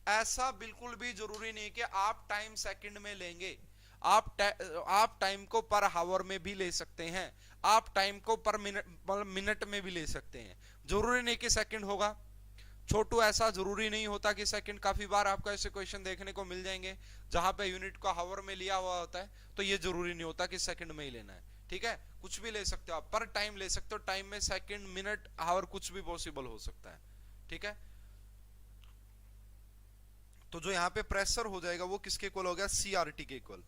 ऐसा बिल्कुल भी जरूरी नहीं कि आप टाइम सेकंड में लेंगे। आप टाइम को पर हावर में भी ले सकते हैं, आप टाइम को पर मिनट में भी ले सकते हैं। जरूरी नहीं कि सेकंड होगा छोटू, ऐसा जरूरी नहीं होता कि सेकंड। काफी बार आपको ऐसे क्वेश्चन देखने को मिल जाएंगे जहां पे यूनिट को हावर में लिया हुआ होता है, तो ये जरूरी नहीं होता कि सेकंड में ही लेना है, ठीक है। कुछ भी ले सकते हो आप, पर टाइम ले सकते हो, टाइम में सेकंड मिनट हावर कुछ भी पॉसिबल हो सकता है, ठीक है। तो जो यहाँ पे प्रेशर हो जाएगा वो किसके इक्वल हो गया, CRT के इक्वल।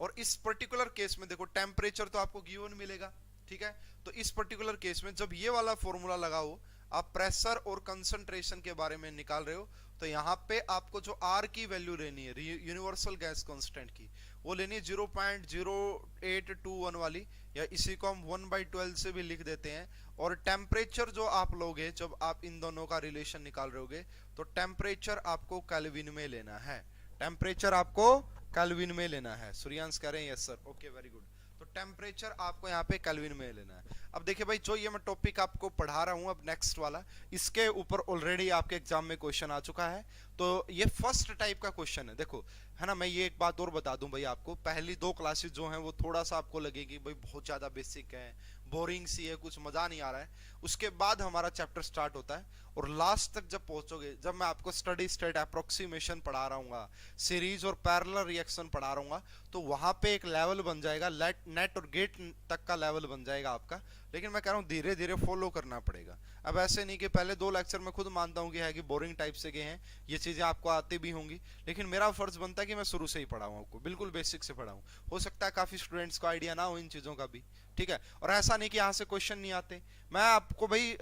और इस पर्टिकुलर केस में देखो टेम्परेचर तो आपको गिवन मिलेगा, ठीक है। तो इस पर्टिकुलर केस में जब ये वाला फॉर्मूला लगाओ, आप प्रेशर और कंसंट्रेशन के बारे में निकाल रहे हो, तो यहाँ पे आपको जो R की वैल्यू लेनी है यूनिवर्सल गैस कांस्टेंट की, वो लेनी है 0.0821 वाली, या इसी को हम 1/12 से भी लिख देते हैं। और टेम्परेचर जो आप लोगे जब आप इन दोनों का रिलेशन निकाल रहे होगे, तो टेम्परेचर आपको केल्विन में लेना है, टेम्परेचर आपको केल्विन में लेना है। सूर्यांश कह रहे हैं yes sir, okay very good. तो टेम्परेचर आपको यहाँ पे केल्विन में लेना है। अब देखिए भाई, जो ये मैं टॉपिक आपको पढ़ा रहा हूँ अब नेक्स्ट वाला, इसके ऊपर ऑलरेडी आपके एग्जाम में क्वेश्चन आ चुका है। तो ये फर्स्ट टाइप का क्वेश्चन है, देखो है ना। मैं ये एक बात और बता दूं भाई आपको, पहली 2 क्लासेस जो हैं वो थोड़ा सा आपको लगेगी भाई बहुत ज्यादा बेसिक है, बोरिंग सी है, कुछ मजा नहीं आ रहा है। उसके बाद हमारा चैप्टर स्टार्ट होता है, और लास्ट तक जब पहुंचोगे, जब मैं आपको स्टडी स्टेट अप्रोक्सीमेशन पढ़ा रहा हूँ, सीरीज और पैरेलल रिएक्शन पढ़ा रहा हूँ, तो वहां पे एक लेवल बन जाएगा, नेट और गेट तक का लेवल बन जाएगा आपका। लेकिन मैं कह रहा हूँ धीरे धीरे फॉलो करना पड़ेगा। अब ऐसे नहीं कि पहले 2 लेक्चर में खुद मानता हूँ कि है कि बोरिंग टाइप से गए हैं, ये चीजें आपको आती भी होंगी, लेकिन मेरा फर्ज बनता है कि मैं शुरू से ही पढ़ाऊँ आपको, बिल्कुल बेसिक से पढ़ाऊँ। हो सकता है काफी स्टूडेंट्स को आइडिया ना हो इन चीजों का भी, ठीक है। और ऐसा नहीं कि यहाँ से क्वेश्चन नहीं आते, मैं आपको भाई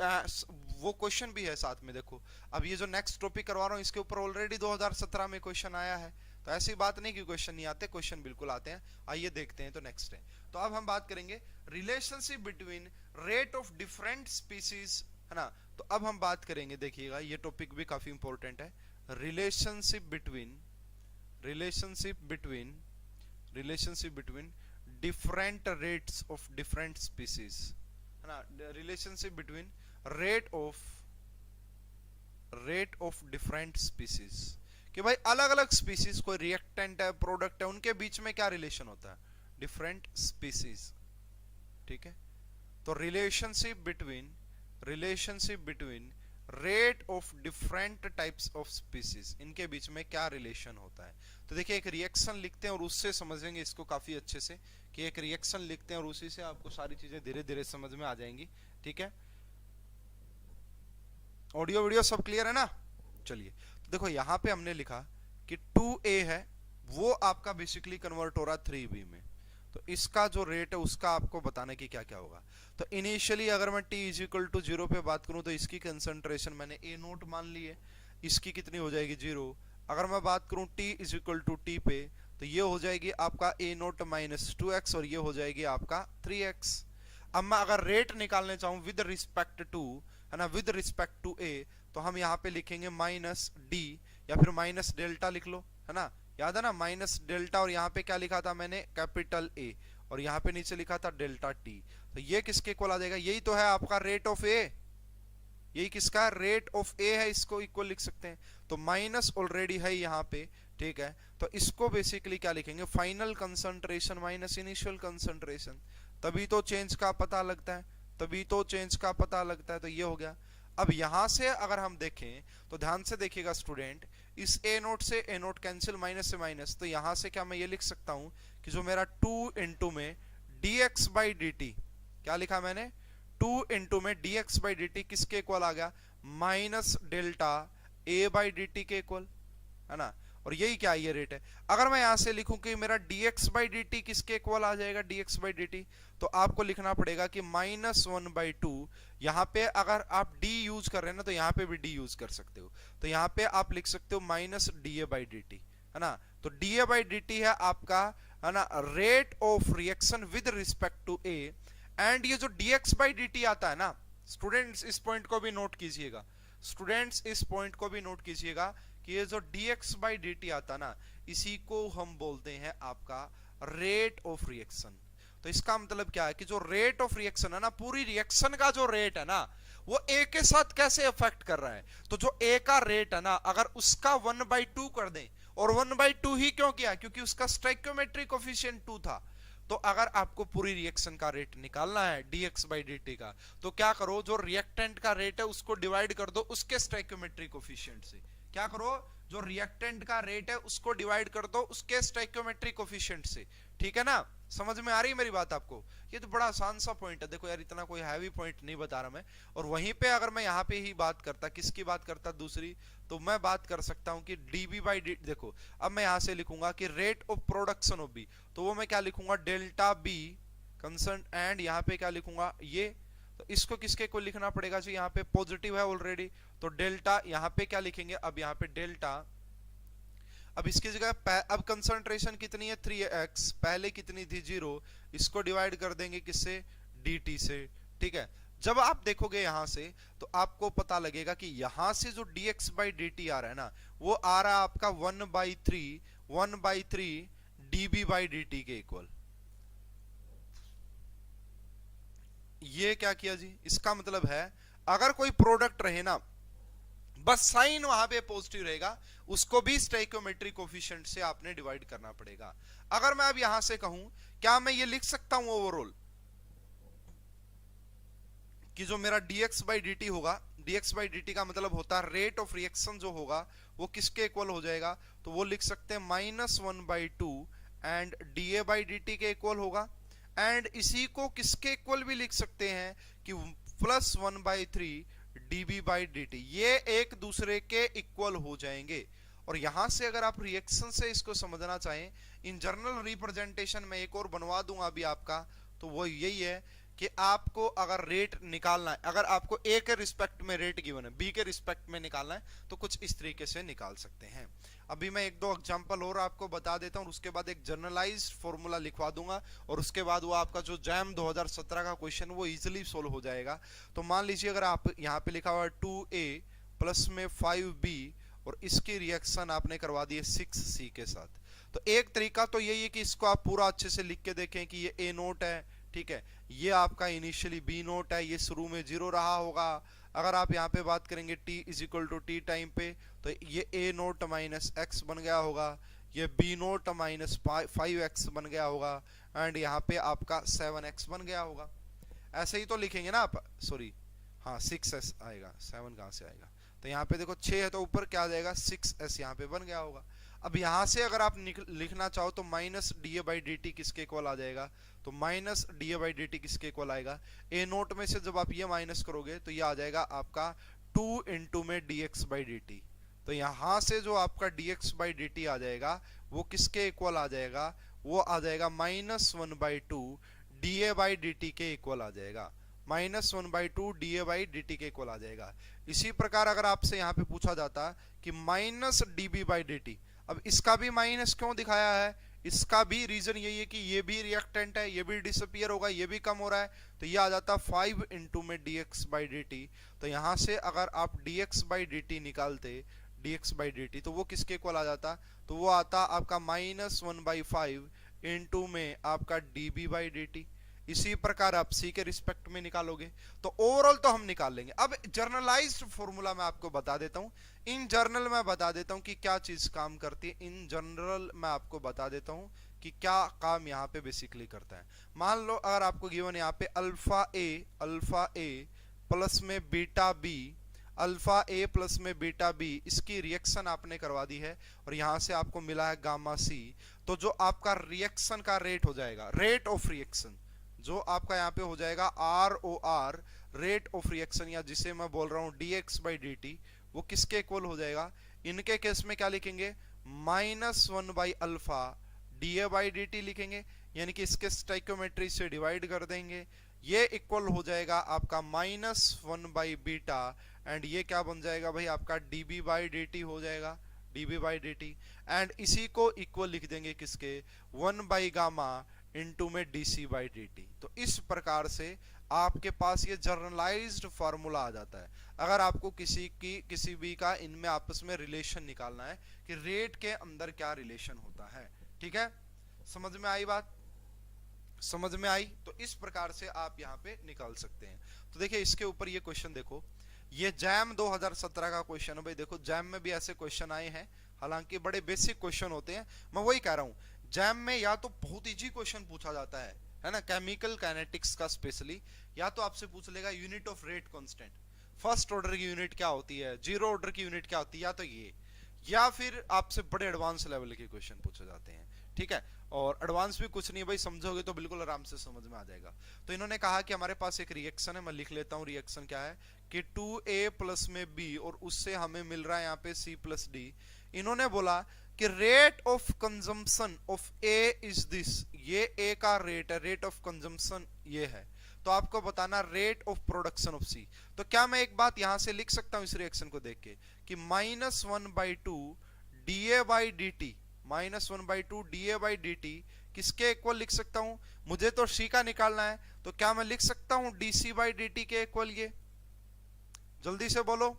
वो क्वेश्चन भी है साथ में। देखो अब ये जो नेक्स्ट टॉपिक करवा रहा हूँ इसके ऊपर ऑलरेडी 2017 में क्वेश्चन आया है, तो ऐसी बात नहीं कि क्वेश्चन नहीं आते, क्वेश्चन बिल्कुल आते हैं। आइए देखते हैं, तो नेक्स्ट है, तो अब हम बात करेंगे relationship between rate of different species, है ना। तो अब हम बात करेंगे, देखिएगा ये टॉपिक भी काफी इंपॉर्टेंट है, relationship between different rates of different species, है ना। Relationship between rate of different species, कि भाई अलग अलग स्पीसीज, कोई रिएक्टेंट है, प्रोडक्ट है, उनके बीच में क्या रिलेशन होता है, डिफरेंट स्पीसीज, ठीक है। तो relationship between rate of different types of species, इनके बीच में क्या रिलेशन होता है। तो देखिए एक रिएक्शन लिखते हैं और उससे समझेंगे इसको काफी अच्छे से, कि एक रिएक्शन लिखते हैं और उसी से आपको सारी चीजें धीरे धीरे समझ में आ जाएंगी, ठीक है। ऑडियो वीडियो सब क्लियर है ना। चलिए तो देखो यहाँ पे हमने लिखा कि 2A है, वो आपका बेसिकली कन्वर्ट हो रहा है 3B में, तो इसका जो रेट है उसका आपको बताने की क्या क्या होगा। तो इनिशियली अगर मैं t इज इक्वल टू 0 पे बात करूं, तो इसकी कंसंट्रेशन मैंने A0 मान ली है, इसकी कितनी हो जाएगी 0। अगर मैं बात करूं t is equal to t पे, तो ये हो जाएगी आपका A0 माइनस 2x, और ये हो जाएगी आपका 3x। अब मैं अगर रेट निकालने चाहूं विद रिस्पेक्ट टू, है ना, विद रिस्पेक्ट टू A, तो हम यहाँ पे लिखेंगे माइनस d, या फिर माइनस डेल्टा लिख लो, है ना, याद है ना, माइनस डेल्टा। और यहाँ पे क्या लिखा था मैंने, कैपिटल A, और यहाँ पे नीचे लिखा था डेल्टा t। तो ये किसके इक्वल आ जाएगा, यही तो है आपका रेट ऑफ A, यही किसका रेट ऑफ A है, इसको इक्वल लिख सकते हैं। तो माइनस ऑलरेडी है यहाँ पे, ठीक है। तो इसको बेसिकली क्या लिखेंगे, final concentration minus initial concentration, तभी तो चेंज का पता लगता है, तो ये हो गया। अब यहां से अगर हम देखें तो ध्यान से देखिएगा स्टूडेंट, इस A0 से A0 कैंसिल, माइनस से माइनस, तो यहां से क्या मैं ये लिख सकता हूं कि जो मेरा 2 इंटू में dx by dt, क्या लिखा मैंने, 2 इंटू में dx by dt किसके इक्वल आ गया, minus delta A by dt के इक्वल, है ना। और यही क्या ये रेट है। अगर मैं यहां से लिखूं कि मेरा dx बाई डी टी किसके इक्वल आ जाएगा, dx बाई डी टी, तो आपको लिखना पड़ेगा कि -1/2। यहाँ पे अगर आप d यूज कर रहे हैं ना, तो यहाँ पे भी d यूज कर सकते हो, तो यहाँ पे आप लिख सकते हो minus da by D T, है ना। तो da बाई डी टी है आपका, है ना, rate of reaction with respect to a। And ये जो dx बाई डी टी आता है ना, स्टूडेंट्स इस पॉइंट को भी नोट कीजिएगा, स्टूडेंट्स इस पॉइंट को भी नोट कीजिएगा कि ये जो dx बाई डी टी आता ना, इसी को हम बोलते हैं आपका रेट ऑफ रिएक्शन। तो इसका मतलब क्या है कि जो रेट ऑफ रिएक्शन है ना, पूरी रिएक्शन का जो रेट है ना, वो ए के साथ कैसे अफेक्ट कर रहा है। तो जो ए का रेट है ना, अगर उसका 1/2 कर दें, और 1/2 ही क्यों किया, क्योंकि उसका स्टोइकियोमेट्रिक कोफिशिएंट 2 था। तो अगर आपको पूरी रिएक्शन का रेट निकालना है dx बाई डी टी का, तो क्या करो, जो रिएक्टेंट का रेट है उसको डिवाइड कर दो उसके स्टोइकियोमेट्रिक कोफिशिएंट से। क्या करो, जो रिएक्टेंट का रेट है उसको डिवाइड कर दो उसके स्टोइकियोमेट्रिक कोफिशिएंट से। ठीक है ना, समझ में आ रही है मेरी बात आपको। ये तो बड़ा आसान सा पॉइंट है, देखो यार, इतना कोई हैवी पॉइंट नहीं बता रहा मैं। और वहीं पे अगर मैं यहाँ पे ही बात करता, किसकी बात करता दूसरी, तो मैं बात कर सकता हूं कि dB बाई डी, देखो अब मैं यहां से लिखूंगा कि rate of production of B, तो वो मैं क्या लिखूंगा, डेल्टा बी कंसर्न, एंड यहाँ पे क्या लिखूंगा ये, तो इसको किसके को लिखना पड़ेगा जी, यहाँ पे पॉजिटिव है ऑलरेडी, तो डेल्टा यहाँ पे क्या लिखेंगे, अब यहाँ पे डेल्टा, अब इसकी जगह अब कंसंट्रेशन कितनी है 3x, पहले कितनी थी 0, इसको डिवाइड कर देंगे किससे, dt से। ठीक है, जब आप देखोगे यहां से, तो आपको पता लगेगा कि यहां से जो dx बाई डी टी आ रहा है ना, वो आ रहा है आपका 1/3 dB बाई डी टी के इक्वल। ये क्या किया जी, इसका मतलब है अगर कोई प्रोडक्ट रहे ना, बस साइन वहां पे पॉजिटिव रहेगा, उसको भी स्टोइकियोमेट्रिक कोफिशिएंट से आपने डिवाइड करना पड़ेगा। अगर मैं अब यहां से कहूं, क्या मैं ये लिख सकता हूं ओवरऑल कि जो मेरा dx बाई डी टी होगा, dx बाई डी टी का मतलब होता है रेट ऑफ रिएक्शन जो होगा वो किसके इक्वल हो जाएगा, तो वो लिख सकते हैं -1/2 and da by D T के इक्वल होगा। एंड इसी को किसके इक्वल भी लिख सकते हैं कि +1/3 dB बाई डी टी, ये एक दूसरे के इक्वल हो जाएंगे। और यहां से अगर आप रिएक्शन से इसको समझना चाहें, इन जनरल रिप्रेजेंटेशन में एक और बनवा दूंगा अभी आपका, तो वो यही है कि आपको अगर रेट निकालना है, अगर आपको ए के रिस्पेक्ट में रेट गिवन है, बी के रिस्पेक्ट में निकालना है, तो कुछ इस तरीके से निकाल सकते हैं। अभी मैं एक दो एग्जांपल और आपको बता देता हूं, उसके बाद एक जनरलाइज्ड फॉर्मूला लिखवा दूंगा, और उसके बाद वो आपका जो जैम 2017 का क्वेश्चन वो इजीली सोल्व हो जाएगा। तो मान लीजिए अगर आप यहाँ पे लिखा हुआ है 2a प्लस में 5b, और इसकी रिएक्शन आपने करवा दी है 6c के साथ। तो एक तरीका तो यही है कि इसको आप पूरा अच्छे से लिख के देखें कि ये a नोट है, ठीक है, ये आपका इनिशियली बी नोट है, ये शुरू में 0 रहा होगा। अगर आप यहाँ पे बात करेंगे t is equal to T time पे, तो ये a नोट माइनस एक्स बन गया होगा, ये b नोट माइनस 5x बन गया होगा, एंड यहाँ पे आपका 7x बन गया होगा। ऐसे ही तो लिखेंगे ना आप, सॉरी हाँ 6s आएगा, 7 कहाँ से आएगा, तो यहाँ पे देखो 6 है तो ऊपर क्या आ जाएगा 6s यहाँ पे बन गया होगा। अब यहां से अगर आप लिखना चाहो तो minus D A by D T किसके इक्वल आ जाएगा, तो minus D A by D T किसके इक्वल आएगा, ए नोट में से जब आप ये माइनस करोगे तो ये आ जाएगा आपका 2 इंटू में D X by D T. तो यहां से जो आपका D X by D T आ जाएगा वो किसके इक्वल आ जाएगा, वो आ जाएगा -1/2 D A by D T के इक्वल आ जाएगा, -1/2 D A by D T के इक्वल आ जाएगा। इसी प्रकार अगर आपसे यहाँ पे पूछा जाता कि minus D B by D T, अब इसका भी माइनस क्यों दिखाया है, इसका भी रीजन यही है कि ये भी रिएक्टेंट है, ये भी डिसअपियर होगा, ये भी कम हो रहा है, तो ये आ जाता 5 इंटू में dx बाई डी टी। तो यहां से अगर आप dx बाई डी टी निकालते, dx बाई डी टी, तो वो किसके इक्वल आ जाता, तो वो आता आपका -1/5 इंटू में आपका db बाई डी टी। इसी प्रकार आप सी के रिस्पेक्ट में निकालोगे, तो ओवरऑल तो हम निकाल लेंगे। अब जर्नलाइज्ड फॉर्मूला मैं आपको बता देता हूं, इन जनरल मैं बता देता हूं कि क्या चीज काम करती है, इन जनरल मैं आपको बता देता हूं कि क्या काम यहाँ पे बेसिकली करता है। मान लो अगर आपको गिवन यहाँ पे अल्फा ए प्लस में बीटा बी, अल्फा ए प्लस में बीटा बी, इसकी रिएक्शन आपने करवा दी है, और यहां से आपको मिला है गामा सी। तो जो आपका रिएक्शन का रेट हो जाएगा, रेट ऑफ रिएक्शन जो आपका यहाँ पे हो जाएगा ROR, रेट ऑफ रिएक्शन, या जिसे मैं बोल रहा हूँ dx बाई डी टी, वो किसके इक्वल हो जाएगा, इनके केस में क्या लिखेंगे -1/α dA/dt लिखेंगे, यानी कि इसके स्टोइकियोमेट्री से डिवाइड कर देंगे, ये इक्वल हो जाएगा आपका -1/β, एंड ये क्या बन जाएगा भाई आपका dB/dt हो जाएगा, dB/dt। एंड इसी को इक्वल लिख देंगे किसके, 1/γ इनटू में dC/dt। तो इस प्रकार से आपके पास ये जर्नलाइज्ड फार्मूला आ जाता है। अगर आपको किसी भी का इनमें आपस में रिलेशन निकालना है कि रेट के अंदर क्या रिलेशन होता है, ठीक है, समझ में आई बात, समझ में आई। तो इस प्रकार से आप यहाँ पे निकाल सकते हैं। तो देखिए इसके ऊपर ये क्वेश्चन देखो, ये जैम 2017 का क्वेश्चन है भाई। देखो जैम में भी ऐसे क्वेश्चन आए हैं, हालांकि बड़े बेसिक क्वेश्चन होते हैं। मैं वही कह रहा हूं, जैम में या तो बहुत इजी क्वेश्चन पूछा जाता है ना, केमिकल काइनेटिक्स का स्पेशली, या तो आपसे पूछ लेगा unit of rate constant, first order की यूनिट क्या होती है, जीरो ऑर्डर की यूनिट क्या होती है, या तो ये, या फिर आपसे बड़े एडवांस लेवल के क्वेश्चन पूछे जाते हैं, ठीक है। और एडवांस भी कुछ नहीं भाई, समझोगे तो बिल्कुल आराम से समझ में आ जाएगा। तो इन्होंने कहा कि हमारे पास एक रिएक्शन है, मैं लिख लेता हूं रिएक्शन क्या है, कि 2A प्लस में B और उससे हमें मिल रहा है यहाँ पे C प्लस D। इन्होंने बोला कि rate of consumption of A is this, ये A का रेट है, रेट ऑफ कंजम्पशन ये है, तो आपको बताना rate of production of C। तो क्या मैं एक बात यहां से लिख सकता हूं इस रिएक्शन को देख के कि -1/2 dA/dt, -1/2 dA/dt किसके इक्वल लिख सकता हूं, मुझे तो C का निकालना है, तो क्या मैं लिख सकता हूं dC/dt के इक्वल ये, जल्दी से बोलो,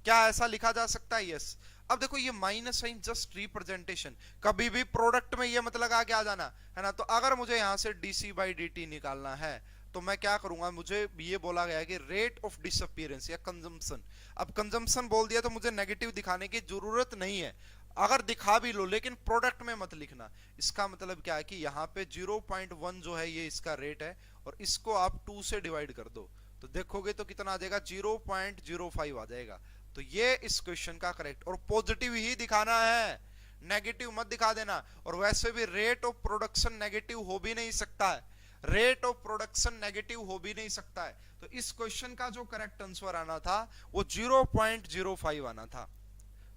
क्या ऐसा लिखा जा सकता है? यस। अब देखो ये माइनस साइन जस्ट रिप्रेजेंटेशन, कभी भी प्रोडक्ट में ये मत लगा के आ जाना, है ना। तो अगर मुझे यहां से dC/dt निकालना है तो मैं क्या करूंगा, मुझे ये बोला गया है कि रेट ऑफ डिसअपीयरेंस या कंजम्पशन। अब कंजम्पशन बोल दिया तो मुझे नेगेटिव दिखाने की जरूरत नहीं है, अगर दिखा भी लो लेकिन प्रोडक्ट में मत लिखना। इसका मतलब क्या है कि यहाँ पे 0.1 जो है ये इसका रेट है, और इसको आप 2 से डिवाइड कर दो तो देखोगे तो कितना आ जाएगा, 0.05 आ जाएगा। तो ये इस क्वेश्चन का करेक्ट, और पॉजिटिव ही दिखाना है, नेगेटिव मत दिखा देना। और वैसे भी रेट ऑफ प्रोडक्शन नेगेटिव हो भी नहीं सकता है, रेट ऑफ प्रोडक्शन नेगेटिव हो भी नहीं सकता है। तो इस क्वेश्चन का जो करेक्ट आंसर आना था वो 0.05 आना था।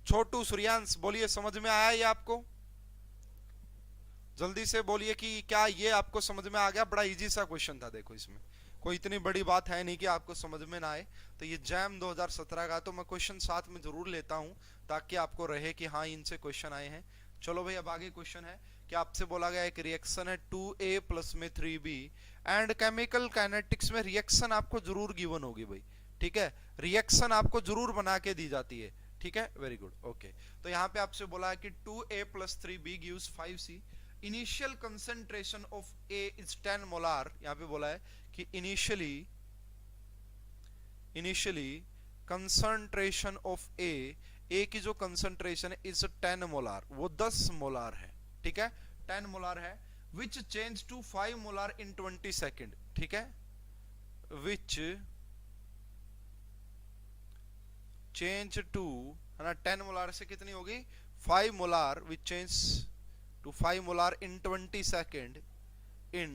छोटू सूर्यांश बोलिए, समझ में आया ये आपको? जल्दी से बोलिए कि क्या ये आपको समझ में आ गया? बड़ा इजी सा क्वेश्चन था, देखो इसमें कोई इतनी बड़ी बात है नहीं कि आपको समझ में ना आए। तो ये जैम 2017 का, तो मैं क्वेश्चन साथ में जरूर लेता हूं ताकि आपको रहे कि हाँ इनसे क्वेश्चन आए हैं। चलो भाई अब आगे क्वेश्चन है कि आपसे बोला गया एक रिएक्शन है 2A प्लस में 3B, एंड केमिकल काइनेटिक्स में रिएक्शन आपको जरूर गिवन होगी भाई, ठीक है, रिएक्शन आपको जरूर बना के दी जाती है, ठीक है, वेरी गुड, ओके। तो यहाँ पे आपसे बोला है कि 2A plus 3B gives 5C, initial concentration of A is 10 molar. यहाँ पे बोला है कि इनिशियली कंसंट्रेशन ऑफ ए की जो कंसंट्रेशन है इज 10 मोलार, वो 10 मोलार है, ठीक है, 10 मोलार है, which change to 5 molar in 20 second, ठीक है, विच चेंज टू, है ना, 10 मोलार से कितनी होगी 5 molar, which change to 5 molar in 20 second, in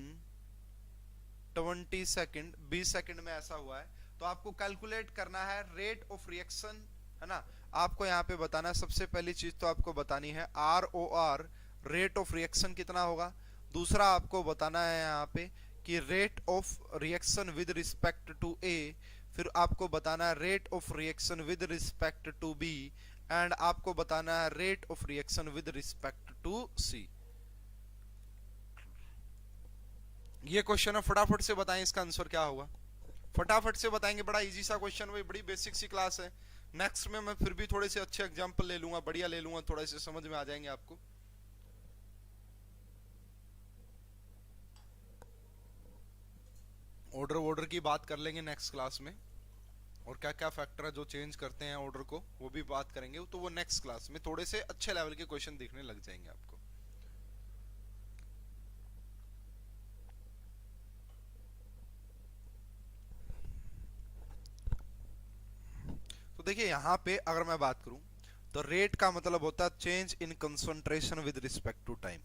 20 second, 20 second में ऐसा हुआ है। तो आपको कैलकुलेट करना है रेट ऑफ रिएक्शन, है ना। आपको यहाँ पे बताना है, सबसे पहली चीज तो आपको बतानी है ROR, रेट ऑफ रिएक्शन कितना होगा। दूसरा आपको बताना है यहाँ पे कि rate of reaction with respect to A, फिर आपको बताना है rate of reaction with respect to B, and आपको बताना है rate of reaction with respect to C। ये क्वेश्चन है, फटाफट से बताएं इसका आंसर क्या होगा, फटाफट से बताएंगे। बड़ा इजी सा क्वेश्चन भाई, बड़ी बेसिक सी क्लास है। नेक्स्ट में मैं फिर भी थोड़े से अच्छे एग्जांपल ले लूंगा, बढ़िया ले लूंगा, थोड़े से समझ में आ जाएंगे आपको। ऑर्डर की बात कर लेंगे नेक्स्ट क्लास में, और क्या क्या फैक्टर है जो चेंज करते हैं ऑर्डर को, वो भी बात करेंगे। तो वो नेक्स्ट क्लास में थोड़े से अच्छे लेवल के क्वेश्चन दिखने लग जाएंगे आपको। तो देखिए यहाँ पे अगर मैं बात करूं तो रेट का मतलब होता है change in concentration with respect to time.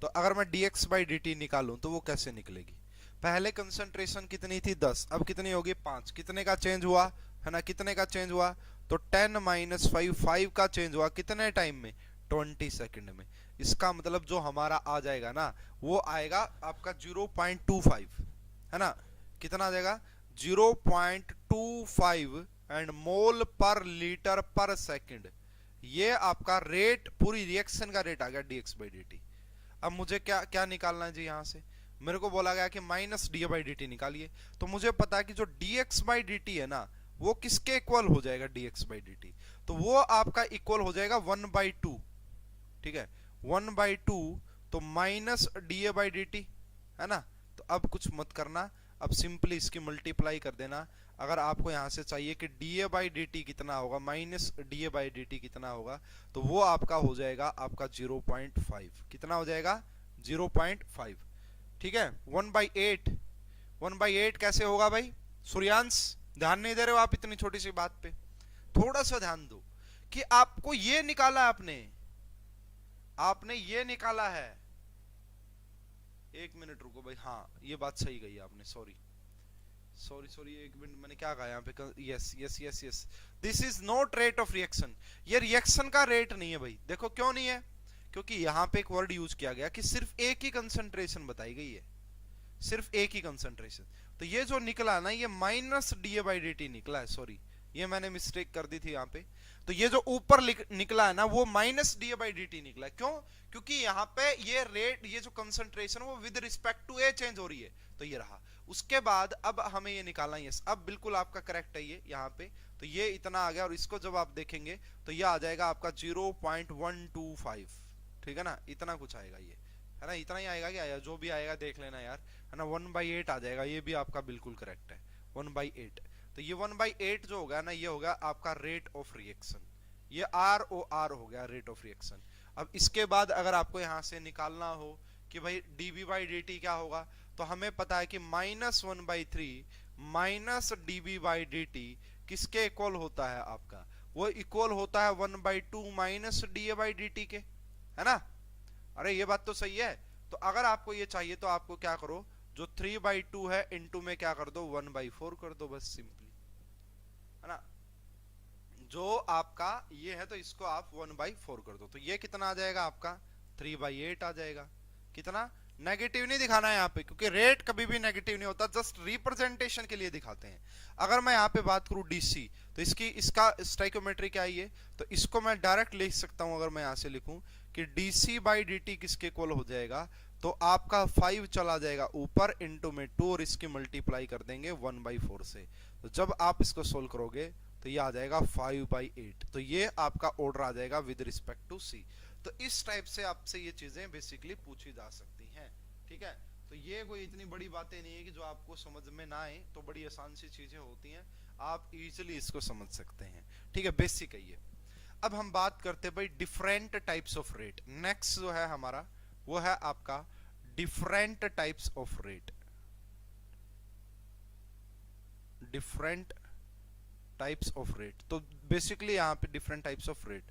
तो अगर मैं dx/dt निकालूं तो वो कैसे निकलेगी, पहले कंसंट्रेशन कितनी थी 10, अब कितनी होगी 5, कितने का चेंज हुआ, है ना, कितने का चेंज हुआ, तो 10 - 5, 5 का चेंज हुआ कितने टाइम में, 20 सेकंड में। इसका मतलब जो हमारा आ जाएगा ना वो आएगा आपका 0.25, है ना, कितना आ जाएगा 0.25 एंड मोल पर लीटर पर सेकंड। ये आपका रेट, पूरी रिएक्शन का रेट आ गया dx बाई dt। अब मुझे क्या क्या निकालना है जी, यहां से मेरे को बोला गया कि minus D by D T निकालिए, तो मुझे पता है कि जो dx बाई डी टी है ना वो किसके इक्वल हो जाएगा, dx बाई डी टी, तो वो आपका इक्वल हो जाएगा 1/2, ठीक है 1/2, तो minus D A by D T, है ना। तो अब कुछ मत करना, अब सिंपली इसकी मल्टीप्लाई कर देना। अगर आपको यहां से चाहिए कि D A by D T कितना होगा, minus D A by D T कितना होगा, तो वो आपका हो जाएगा आपका 0.5, कितना हो जाएगा 0.5, ठीक है 1/8। 1/8 कैसे होगा भाई, सूर्यांश ध्यान नहीं दे रहे हो आप इतनी छोटी सी बात पे, थोड़ा सा ध्यान दो कि आपको ये निकाला, आपने ये निकाला है। एक मिनट रुको भाई, हाँ ये बात सही गई आपने, सॉरी सॉरी सॉरी, एक मिनट, मैंने क्या कहा यहाँ पे, yes yes yes yes, this is not rate of reaction, ये रिएक्शन का रेट नहीं है भाई। देखो क्यों नहीं है, क्योंकि यहाँ पे एक वर्ड यूज किया गया कि सिर्फ एक ही कंसंट्रेशन बताई गई है, सिर्फ एक ही कंसंट्रेशन। तो ये जो निकला ना ये minus D A by D T निकला है, सॉरी ये मैंने मिस्टेक कर दी थी यहाँ पे। तो ये जो ऊपर निकला है ना वो minus D A by D T निकला है, क्यों, क्योंकि यहाँ पे ये रेट, ये जो कंसंट्रेशन वो with respect to a change हो रही है, तो ये रहा। उसके बाद अब हमें ये निकालना है, यस अब बिल्कुल आपका करेक्ट है ये यहाँ पे, तो ये इतना आ गया, और इसको जब आप देखेंगे तो ये आ जाएगा आपका 0.125, ठीक है ना, इतना कुछ आएगा ये, है ना, इतना ही आएगा, क्या आएगा जो भी आएगा देख लेना यार, है ना, 1/8 आ जाएगा, ये भी आपका बिल्कुल करेक्ट है 1/8। तो ये 1/8 जो होगा ना ये होगा आपका रेट ऑफ रिएक्शन, ये ROR हो गया, रेट ऑफ रिएक्शन। अब इसके बाद अगर आपको यहां से निकालना हो कि भाई dB बाई डी टी क्या होगा, तो हमें पता है कि -1/3 minus dB by D T किसके इक्वल होता है आपका, वो इक्वल होता है 1/2 minus D A by D T के, है ना। अरे ये बात तो सही है। तो अगर आपको ये चाहिए तो आपको क्या करो, जो 3/2 है इनटू में क्या कर दो 1/4 कर दो, बस सिंपली, है ना। जो आपका ये है तो इसको आप 1/4 कर दो, तो ये कितना आ जाएगा आपका 3/8 आ जाएगा। कितना, नेगेटिव नहीं दिखाना है यहाँ पे, क्योंकि रेट कभी भी नेगेटिव नहीं होता, जस्ट रिप्रेजेंटेशन के लिए दिखाते हैं। अगर मैं यहाँ पे बात करूँ डीसी, तो इसका स्टाइकोमेट्री क्या है ये, तो इसको मैं डायरेक्ट लिख सकता हूँ, अगर मैं यहाँ से लिखूं कि डीसी बाई डी टी किसके इक्वल हो जाएगा, तो आपका 5 चला जाएगा ऊपर इंटू में 2, और इसकी मल्टीप्लाई कर देंगे 1/4 से। तो जब आप इसको सोल्व करोगे तो ये आ जाएगा 5/8, तो ये आपका ऑर्डर आ जाएगा विद रिस्पेक्ट टू सी। तो इस टाइप से आपसे ये चीजें बेसिकली पूछी जा सकती हैं, ठीक है। तो ये कोई इतनी बड़ी बातें नहीं है कि जो आपको समझ में ना आए, तो बड़ी आसान सी चीजें होती हैं, आप इजीली इसको समझ सकते हैं, ठीक है, बेसिक है ये। अब हम बात करते हैं भाई different types of rate. Next जो है हमारा वो है आपका different types of rate, different types of rate. तो बेसिकली यहाँ पे डिफरेंट टाइप्स ऑफ रेट,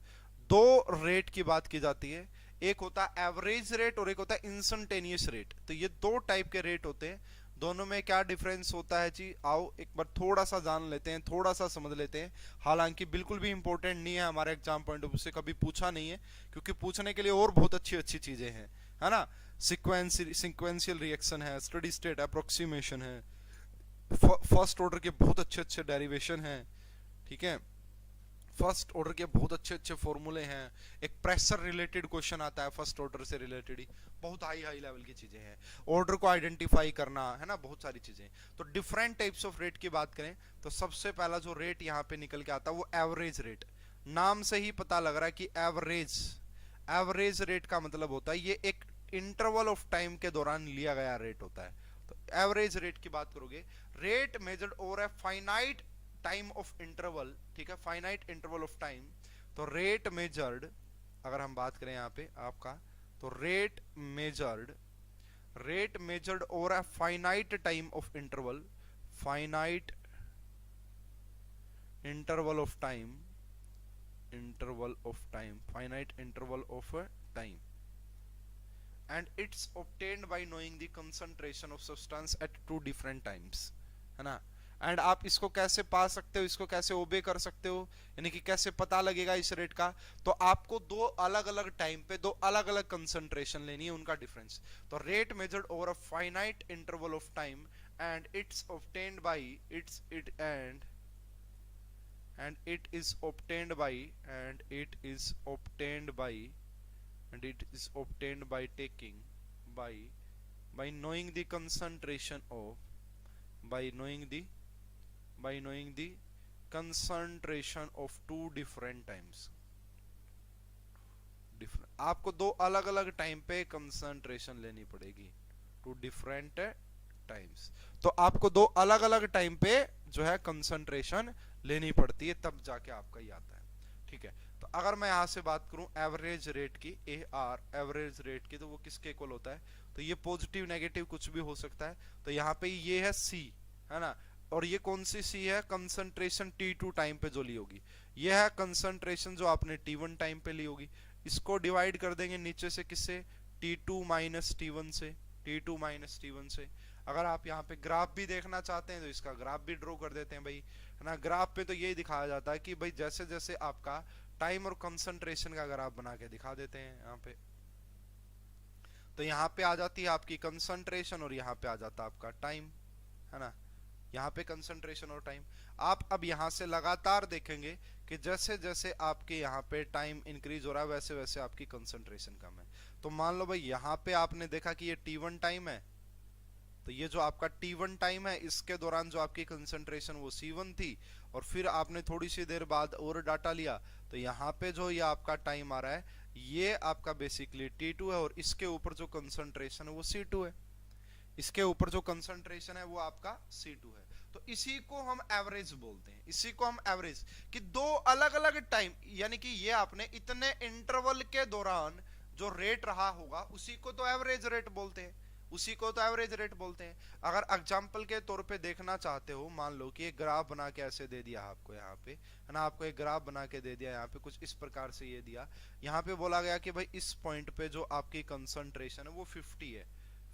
दो रेट की बात की जाती है, एक होता है एवरेज रेट और एक होता है इंस्टेंटेनियस रेट। तो ये दो टाइप के रेट होते हैं, दोनों में क्या डिफरेंस होता है जी, आओ एक बार थोड़ा सा जान लेते हैं, थोड़ा सा समझ लेते हैं। हालांकि बिल्कुल भी इंपॉर्टेंट नहीं है, हमारे एग्जाम पॉइंट ऑफ व्यू से कभी पूछा नहीं है, क्योंकि पूछने के लिए और बहुत अच्छी अच्छी चीजें हैं, है ना। सिक्वेंशियल रिएक्शन है, स्टडी स्टेट अप्रोक्सीमेशन है, फर्स्ट ऑर्डर के बहुत अच्छे अच्छे डेरिवेशन हैं, ठीक है, फर्स्ट ऑर्डर के बहुत अच्छे अच्छे फॉर्मूले हैं, एक प्रेशर रिलेटेड क्वेश्चन आता है फर्स्ट ऑर्डर से रिलेटेड ही, बहुत हाई हाई लेवल की चीजें हैं, ऑर्डर को आइडेंटिफाई करना, है ना, बहुत सारी चीजें। तो डिफरेंट टाइप्स ऑफ रेट की बात करें तो सबसे पहला जो रेट यहाँ पे निकल के आता है वो एवरेज रेट। नाम से ही पता लग रहा है कि एवरेज, एवरेज रेट का मतलब होता है ये एक इंटरवल ऑफ टाइम के दौरान लिया गया रेट होता है। तो एवरेज रेट की बात करोगे, rate measured over a finite time of interval, ठीक है, फाइनाइट इंटरवल ऑफ टाइम। तो रेट मेजर्ड, अगर हम बात करें यहाँ पे आपका, तो rate measured over a finite time of interval, finite interval of time, finite interval of time, and it's obtained by knowing the concentration of substance at two different times, है ना। एंड आप इसको कैसे पा सकते हो, इसको कैसे ओबे कर सकते हो, यानी कि कैसे पता लगेगा इस रेट का। तो आपको दो अलग अलग टाइम पे दो अलग अलग कंसंट्रेशन लेनी है, उनका डिफरेंस। तो rate measured over a finite interval of time and it's obtained by it's it and it is obtained by and it is obtained by and it is obtained by taking by by knowing the concentration of by knowing the by knowing the concentration of two different times different आपको दो अलग अलग time पे concentration लेनी पड़ेगी, to different times. तो आपको दो अलग अलग टाइम पे जो है कंसंट्रेशन लेनी पड़ती है, तब जाके आपका ये आता है। ठीक है, तो अगर मैं यहां से बात करूं एवरेज रेट की, ए आर एवरेज रेट की, तो वो किसके इक्वल होता है, तो ये पॉजिटिव नेगेटिव कुछ भी हो सकता है। तो यहाँ पे ये है सी, है ना, और ये कौन सी सी है, कंसंट्रेशन T2 टाइम पे जो ली होगी। ये है कंसंट्रेशन जो आपने T1 टाइम पे ली होगी। इसको डिवाइड कर देंगे नीचे से किससे, T2 माइनस T1 से, T2 माइनस T1 से। अगर आप यहाँ पे ग्राफ भी देखना चाहते हैं तो इसका ग्राफ भी ड्रॉ कर देते हैं भाई, है ना। ग्राफ पे तो यही दिखाया जाता है कि भाई जैसे जैसे आपका टाइम और कंसंट्रेशन का ग्राफ बना के दिखा देते हैं यहाँ पे। तो यहाँ पे आ जाती है आपकी कंसंट्रेशन और यहाँ पे आ जाता है आपका टाइम, है ना। यहाँ पे कंसंट्रेशन और टाइम। आप अब यहाँ से लगातार देखेंगे कि जैसे जैसे आपके यहाँ पे टाइम इंक्रीज हो रहा है वैसे वैसे आपकी कंसंट्रेशन कम है। तो मान लो भाई यहाँ पे आपने देखा कि ये T1 टाइम है, तो ये जो आपका T1 टाइम है इसके दौरान जो आपकी कंसंट्रेशन वो C1 थी, और फिर आपने थोड़ी सी देर बाद और डाटा लिया तो यहाँ पे जो ये आपका टाइम आ रहा है ये आपका बेसिकली T2 है, और इसके ऊपर जो कंसंट्रेशन है वो C2 है, इसके ऊपर जो कंसंट्रेशन है वो आपका C2 है। तो इसी को हम एवरेज बोलते हैं, इसी को हम एवरेज, कि दो अलग अलग टाइम, यानी कि ये आपने इतने इंटरवल के दौरान जो रेट रहा होगा उसी को तो एवरेज रेट बोलते हैं, उसी को तो एवरेज रेट बोलते हैं। अगर एग्जांपल के तौर पे देखना चाहते हो, मान लो कि एक ग्राफ बना के ऐसे दे दिया आपको यहाँ पे, है ना, आपको एक ग्राफ बना के दे दिया यहाँ पे कुछ इस प्रकार से ये दिया, यहाँ पे बोला गया कि भाई इस पॉइंट पे जो आपकी कंसंट्रेशन है वो 50 है,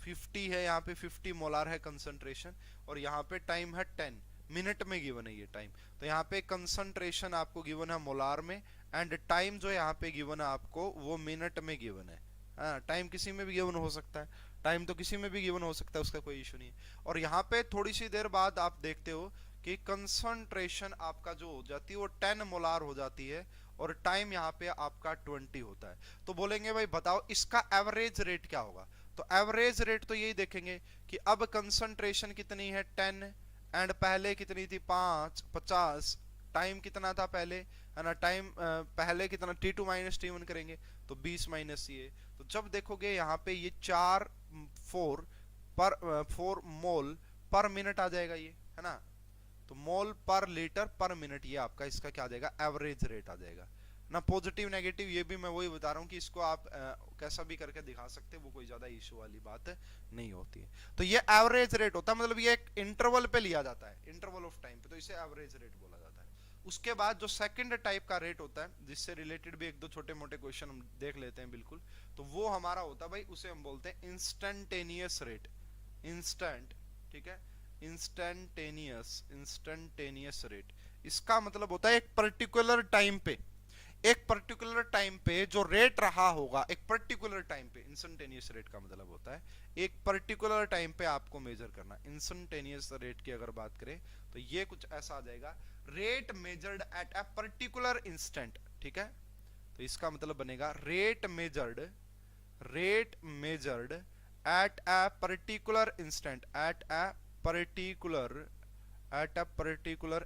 50 है, यहाँ पे 50 मोलार है कंसंट्रेशन, और यहाँ पे टाइम है 10 मिनट में गिवन है ये टाइम। तो यहाँ पे कंसंट्रेशन आपको गिवन है मोलार में, एंड टाइम जो यहाँ पे गिवन है आपको वो मिनट में गिवन है। हाँ, टाइम किसी में भी गिवन हो सकता है, टाइम तो किसी में भी गिवन हो सकता है, उसका कोई इशू नहीं है। और यहाँ पे थोड़ी सी देर बाद आप देखते हो कि कंसंट्रेशन आपका जो हो जाती है वो 10 मोलार हो जाती है, और टाइम यहाँ पे आपका 20 होता है। तो बोलेंगे भाई बताओ इसका एवरेज रेट क्या होगा। तो एवरेज रेट तो यही देखेंगे कि अब कंसंट्रेशन कितनी है 10, एंड पहले कितनी थी 5 50, टाइम कितना था पहले, है ना, टाइम पहले कितना T2 माइनस T1 करेंगे तो 20 माइनस ये। तो जब देखोगे यहाँ पे ये 4 मोल पर मिनट आ जाएगा ये, है ना। तो मोल पर लीटर पर मिनट ये आपका इसका क्या आ जाएगा, एवरेज रेट आ जाएगा ना। पॉजिटिव नेगेटिव ये भी मैं वही बता रहा हूँ कि इसको आप कैसा भी करके दिखा सकते हैं, वो कोई ज्यादा इशू वाली बात नहीं होती है। तो ये एवरेज रेट होता है, मतलब ये एक इंटरवल पे लिया जाता है, इंटरवल ऑफ टाइम पे, तो इसे एवरेज रेट बोला जाता है। उसके बाद जो सेकंड टाइप का रेट होता है जिससे रिलेटेड भी एक दो छोटे मोटे क्वेश्चन हम देख लेते हैं बिल्कुल, तो वो हमारा होता है भाई, उसे हम बोलते हैं इंस्टेंटेनियस रेट, इंस्टेंट, ठीक है, इंस्टेंटेनियस रेट। इसका मतलब होता है एक पर्टिकुलर टाइम पे, एक पर्टिकुलर टाइम पे जो रेट रहा होगा, एक पर्टिकुलर टाइम पे, इंस्टेंटेनियस रेट का मतलब होता है एक पर्टिकुलर टाइम पे आपको मेजर करना। इंस्टेंटेनियस रेट की अगर बात करें तो ये कुछ ऐसा आ जाएगा, rate measured at a particular instant, ठीक है। तो इसका मतलब बनेगा rate measured at a particular instant, at a particular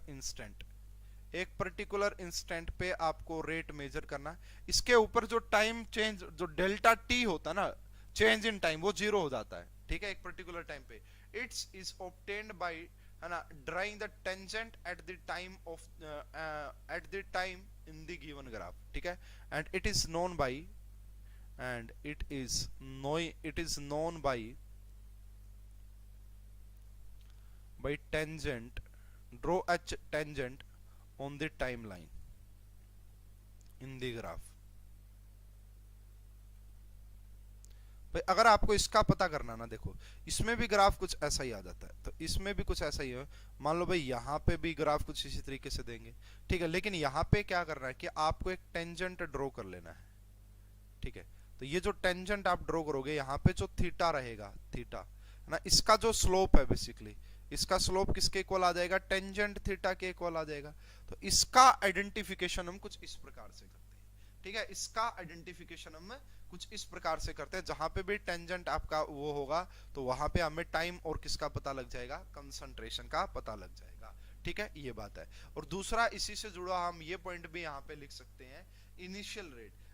instant, एक पर्टिकुलर इंस्टेंट पे आपको रेट मेजर करना। इसके ऊपर जो टाइम चेंज, जो डेल्टा टी होता है ना, चेंज इन टाइम, वो 0 हो जाता है, ठीक है, एक पर्टिकुलर टाइम पे। इट्स इज ऑब्टेन्ड बाय, है ना, drawing the tangent at the time of at the time in the given graph, ठीक है। And it is known by tangent, draw a tangent on the timeline in the graph। भाई अगर आपको इसका पता करना ना, देखो इसमें भी ग्राफ कुछ ऐसा ही आ जाता है, तो इसमें भी कुछ ऐसा ही है। मान लो भाई यहाँ पे भी ग्राफ कुछ इसी तरीके से देंगे, ठीक है, लेकिन यहाँ पे क्या करना है कि आपको एक टेंजेंट ड्रॉ कर लेना है, ठीक है। तो ये जो टेंजेंट आप ड्रॉ करोगे, यहाँ पे जो थीटा रहेगा, थीटा है ना, इसका जो स्लोप है बेसिकली, इसका स्लोप किसके इक्वल आ जाएगा, टेंजेंट थीटा के इक्वल आ जाएगा। तो इसका आइडेंटिफिकेशन हम कुछ इस प्रकार से करते हैं, ठीक है, इसका आइडेंटिफिकेशन हम कुछ इस प्रकार से करते हैं, जहां पे भी टेंजेंट आपका वो होगा तो वहां पे हमें टाइम और किसका पता लग जाएगा, कंसंट्रेशन का पता लग जाएगा, ठीक है, ये बात है। और दूसरा इसी से जुड़ा हम ये पॉइंट भी यहाँ पे लिख सकते हैं, initial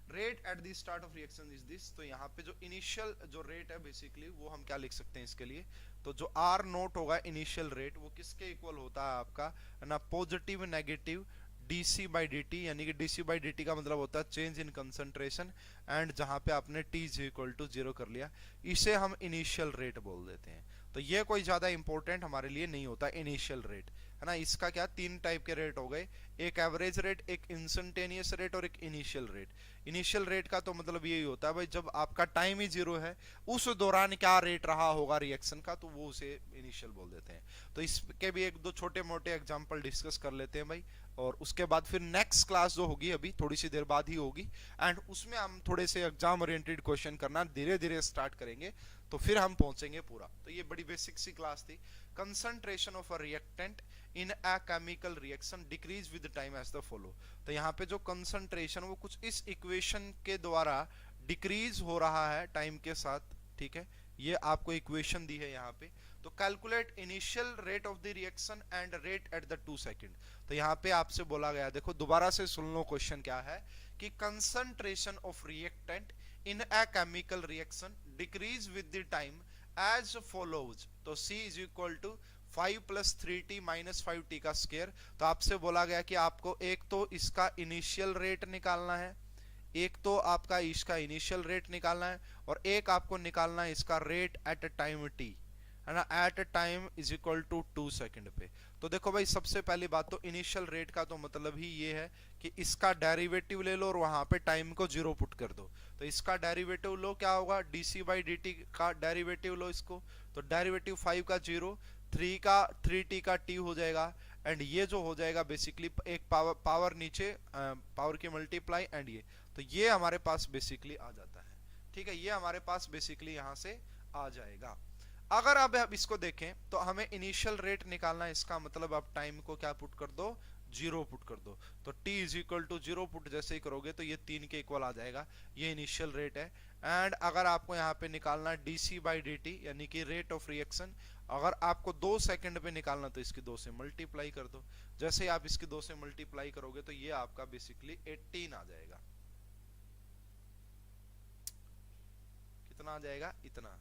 rate at the start of reaction is this. तो यहाँ पे जो इनिशियल जो रेट है बेसिकली, वो हम क्या लिख सकते हैं इसके लिए, तो जो आर नोट होगा इनिशियल रेट, वो किसके इक्वल होता है आपका, है ना, positive negative dc by dt, यानी कि dc बाई dt का मतलब होता है चेंज इन कंसंट्रेशन, एंड जहां पे आपने t इज इक्वल टू 0 कर लिया, इसे हम इनिशियल रेट बोल देते हैं। तो ये कोई ज्यादा इंपॉर्टेंट हमारे लिए नहीं होता इनिशियल रेट, है ना। इसका क्या, तीन टाइप के रेट हो गए, एक एवरेज रेट, एक इंस्टेंटेनियस रेट और एक इनिशियल रेट। इनिशियल रेट का तो मतलब यही होता है भाई जब आपका टाइम ही 0 है, उस दौरान क्या रेट रहा होगा रिएक्शन का, तो वो उसे इनिशियल बोल देते हैं। तो इसके भी एक दो छोटे मोटे एग्जांपल डिस्कस कर लेते हैं भाई, और उसके बाद फिर नेक्स्ट क्लास जो होगी अभी थोड़ी सी देर बाद ही होगी, एंड उसमें हम थोड़े से एग्जाम ओरिएंटेड क्वेश्चन करना धीरे धीरे स्टार्ट करेंगे, तो फिर हम पहुंचेंगे पूरा। तो ये बड़ी बेसिक सी क्लास थी। Concentration of a reactant in a chemical reaction decreases with time as the follow. तो यहाँ पे जो कंसंट्रेशन वो कुछ इस इक्वेशन के द्वारा डिक्रीज हो रहा है टाइम के साथ, ठीक है, ये आपको इक्वेशन दी है यहाँ पे। तो calculate initial rate of the reaction and rate at the 2 second. तो यहाँ पे आपसे बोला गया, देखो दोबारा से सुन लो क्वेश्चन क्या है, कि concentration of reactant in a chemical reaction decreases with the time as follows. तो C is equal to 5 plus 3t minus 5t का स्क्वायर। तो आपसे बोला गया कि आपको एक तो इसका इनिशियल रेट निकालना है, एक तो आपका इसका इनिशियल रेट निकालना है, और एक आपको निकालना है इसका rate at a time t, है ना, at a time is equal to 2 second पे। तो देखो भाई सबसे पहली बात तो इनिशियल रेट का तो मतलब ही ये है कि इसका डेरिवेटिव ले लो और वहां पे टाइम को 0 पुट कर दो। तो इसका डेरिवेटिव लो, क्या होगा, dc बाई dt का डेरिवेटिव लो इसको, तो डेरिवेटिव 5 का 0, 3t का t हो जाएगा, एंड ये जो हो जाएगा बेसिकली एक पावर नीचे पावर की मल्टीप्लाई, एंड तो ये हमारे पास बेसिकली आ जाता है, ठीक है, ये हमारे पास बेसिकली यहां से आ जाएगा। अगर अब इसको देखें तो हमें इनिशियल रेट निकालना है, इसका मतलब आप टाइम को क्या पुट कर दो, 0 पुट कर दो। तो t is equal to 0 put जैसे ही करोगे तो ये 3 के इक्वल आ जाएगा, ये इनिशियल रेट है। एंड अगर आपको यहाँ पे निकालना है dc बाई dt, यानी कि रेट ऑफ रिएक्शन, अगर आपको 2 सेकंड पे निकालना तो इसकी 2 से मल्टीप्लाई कर दो। जैसे ही आप इसकी 2 से मल्टीप्लाई करोगे तो ये आपका बेसिकली 18 आ जाएगा। कितना आ जाएगा, इतना,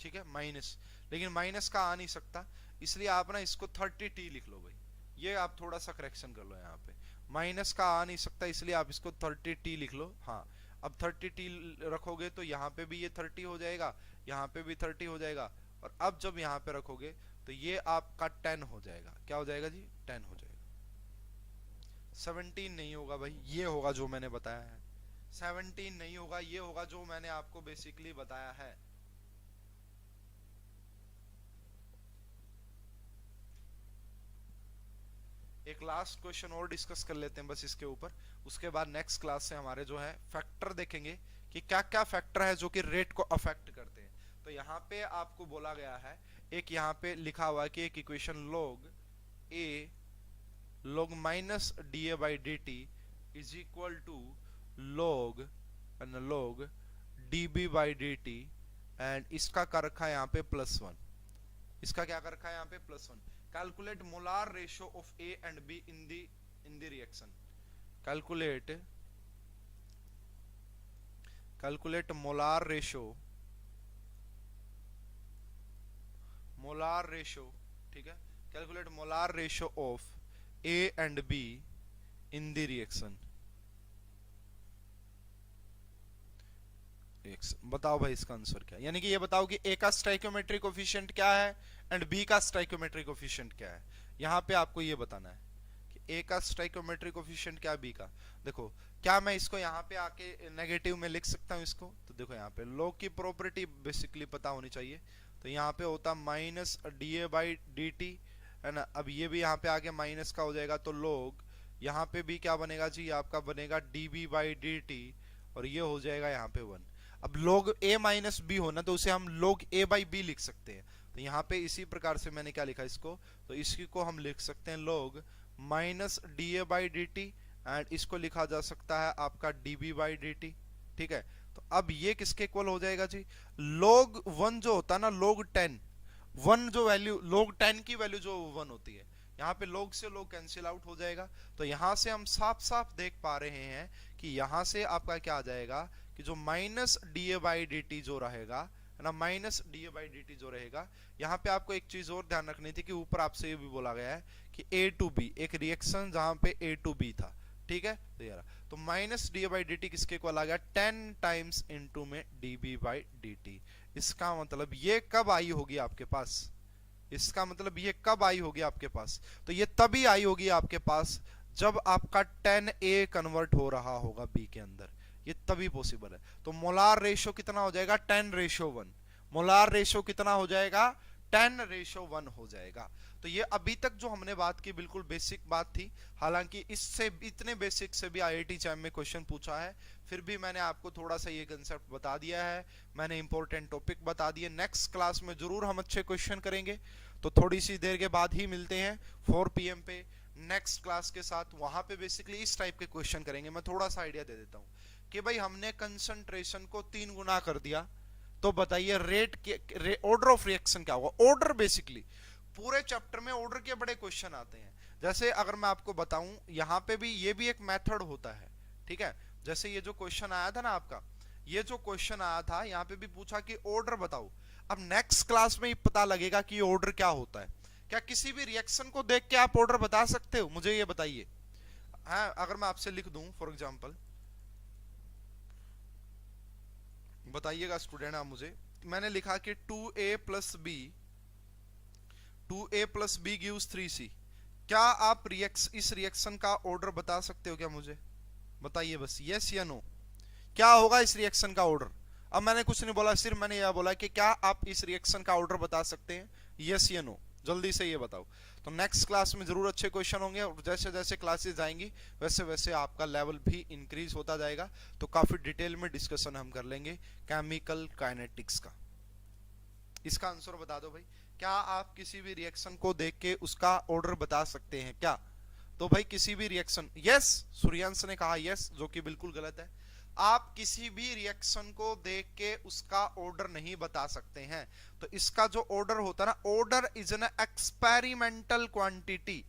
ठीक है, माइनस, लेकिन माइनस का आ नहीं सकता, इसलिए आप ना इसको 30t लिख लो भाई, ये आप थोड़ा सा करेक्शन कर लो, यहाँ पे माइनस का आ नहीं सकता इसलिए आप इसको 30t लिख लो। हाँ, अब 30t रखोगे तो यहाँ पे भी ये 30 हो जाएगा, यहाँ पे भी 30 हो जाएगा, और अब जब यहाँ पे रखोगे तो ये आपका 10 हो जाएगा। क्या हो जाएगा जी, 10 हो जाएगा। 17 नहीं होगा भाई, ये होगा जो मैंने बताया है, 17 नहीं होगा, ये होगा जो मैंने आपको बेसिकली बताया है। एक लास्ट क्वेश्चन और डिस्कस कर लेते हैं बस इसके ऊपर, उसके बाद नेक्स्ट क्लास से हमारे जो है फैक्टर देखेंगे कि क्या क्या फैक्टर है जो कि रेट को अफेक्ट करते हैं। तो यहाँ पे आपको बोला गया है, एक यहाँ पे लिखा हुआ है कि एक equation log minus da by D T is equal to log db by D T, and इसका कर रखा है यहाँ पे +1, इसका क्या कर रखा है यहाँ पे +1। Calculate molar ratio of A and B in the reaction. Calculate molar ratio, ठीक है, Calculate molar ratio of A and B in the reaction. बताओ भाई इसका आंसर क्या है, यानी कि ये बताओ कि A का स्टाइकोमेट्रिक कोफिशिएंट क्या है एंड B का स्टाइकोमेट्रिक कोफिशिएंट क्या है। यहाँ पे आपको ये बताना है कि ए का स्टोइकियोमेट्रिक कोफिशिएंट क्या बी का। देखो क्या मैं इसको यहाँ पे आके नेगेटिव में लिख सकता हूँ इसको, तो देखो यहाँ पे लॉग की प्रॉपर्टी बेसिकली पता होनी चाहिए, तो यहाँ पे होता minus D A by D T है ना। अब ये भी यहाँ पे आके माइनस का हो जाएगा, तो लॉग यहाँ पे भी क्या बनेगा जी, आपका बनेगा D B by D T, और ये हो जाएगा यहाँ पे 1। अब log a माइनस बी होना, तो उसे हम log a बाई बी लिख सकते हैं, तो यहाँ पे इसी प्रकार से मैंने क्या लिखा इसको, तो इसकी को हम लिख सकते हैं log minus D A by D T, and इसको लिखा जा सकता है आपका D B by D T. ठीक है, तो अब ये किसके इक्वल हो जाएगा जी, log 1 जो होता है ना, log 10, 1 जो वैल्यू log 10 की वैल्यू जो 1 होती है, यहाँ पे log से log कैंसिल आउट हो जाएगा, तो यहाँ से हम साफ साफ देख पा रहे हैं कि यहाँ से आपका क्या आ जाएगा कि जो minus D A by D T जो रहेगा है ना, minus D A by D T जो रहेगा, यहाँ पे आपको एक चीज और ध्यान रखनी थी कि ऊपर आपसे ये भी बोला गया है कि ए टू बी, एक रिएक्शन जहां पे ए टू बी था। ठीक है, तो यार तो minus D A by D T किसके इक्वल आ गया, 10 टाइम्स इनटू में D B by D T. इसका मतलब ये कब आई होगी आपके पास, इसका मतलब ये कब आई होगी आपके पास, तो ये तभी आई होगी आपके पास जब आपका 10A कन्वर्ट हो रहा होगा B के अंदर, ये तभी पॉसिबल है। तो मोलार रेशो कितना हो जाएगा, 10:1। मोलार रेशो कितना हो जाएगा, 10:1 हो जाएगा। तो ये अभी तक जो हमने बात की बिल्कुल बेसिक बात थी, हालांकि इससे इतने बेसिक से भी आईआईटी जैम में क्वेश्चन पूछा है, फिर भी मैंने आपको थोड़ा सा ये कंसेप्ट बता दिया है, मैंने इंपॉर्टेंट टॉपिक बता दिए। नेक्स्ट क्लास में जरूर हम अच्छे क्वेश्चन करेंगे, तो थोड़ी सी देर के बाद ही मिलते हैं 4 PM पे नेक्स्ट क्लास के साथ। वहां पे बेसिकली इस टाइप के क्वेश्चन करेंगे। मैं थोड़ा सा आइडिया दे देता हूँ कि भाई हमने कंसंट्रेशन को 3 गुना कर दिया, तो बताइए रेट के ऑर्डर ऑफ रिएक्शन क्या होगा। ऑर्डर बेसिकली पूरे चैप्टर में ऑर्डर के बड़े क्वेश्चन आते हैं। जैसे अगर मैं आपको बताऊं, यहाँ पे भी ये भी एक मेथड होता है। ठीक है, जैसे ये जो क्वेश्चन आया था ना आपका, ये जो क्वेश्चन आया था यहाँ पे भी पूछा कि ऑर्डर बताओ। अब नेक्स्ट क्लास में पता लगेगा कि ऑर्डर क्या होता है। क्या किसी भी रिएक्शन को देख के आप ऑर्डर बता सकते हो, मुझे ये बताइए। हाँ, अगर मैं आपसे लिख दूं फॉर एग्जांपल, बताइएगा स्टूडेंट आप मुझे, मैंने लिखा कि 2A plus B, 2A plus B gives 3C। क्या आप इस रिएक्शन का ऑर्डर बता सकते हो क्या, मुझे बताइए बस, यस या नो। क्या होगा इस रिएक्शन का ऑर्डर। अब मैंने कुछ नहीं बोला, सिर्फ मैंने यह बोला कि क्या आप इस रिएक्शन का ऑर्डर बता सकते हैं, यस या नो, जल्दी से ये बताओ। तो नेक्स्ट क्लास में जरूर अच्छे क्वेश्चन होंगे, और जैसे जैसे क्लासेस जाएंगी वैसे वैसे आपका लेवल भी इंक्रीज होता जाएगा। तो काफी डिटेल में डिस्कशन हम कर लेंगे केमिकल काइनेटिक्स का। इसका आंसर बता दो भाई, क्या आप किसी भी रिएक्शन को देख के उसका ऑर्डर बता सकते हैं क्या। तो भाई किसी भी रिएक्शन, यस, सूर्यांश ने कहा यस, जो कि बिल्कुल गलत है। आप किसी भी रिएक्शन को देख के उसका ऑर्डर नहीं बता सकते हैं। तो इसका जो ऑर्डर होता है ना, order is an experimental quantity,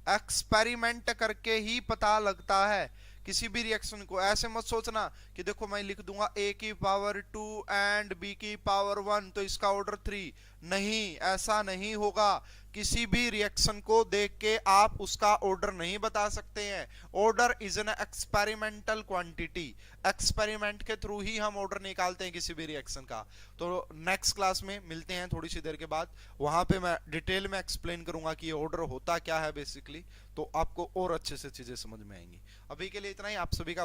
experiment करके ही पता लगता है किसी भी रिएक्शन को। ऐसे मत सोचना कि देखो मैं लिख दूंगा a की पावर 2 एंड b की पावर 1 तो इसका ऑर्डर 3, नहीं, ऐसा नहीं होगा। किसी भी रिएक्शन को देख के आप उसका ऑर्डर नहीं बता सकते हैं। Order is an experimental quantity, experiment के थ्रू ही हम ऑर्डर निकालते हैं किसी भी रिएक्शन का। तो नेक्स्ट क्लास में मिलते हैं थोड़ी सी देर के बाद, वहां पे मैं डिटेल में एक्सप्लेन करूंगा कि ये ऑर्डर होता क्या है बेसिकली, तो आपको और अच्छे से चीजें समझ में आएंगी। अभी के लिए इतना ही, आप सभी का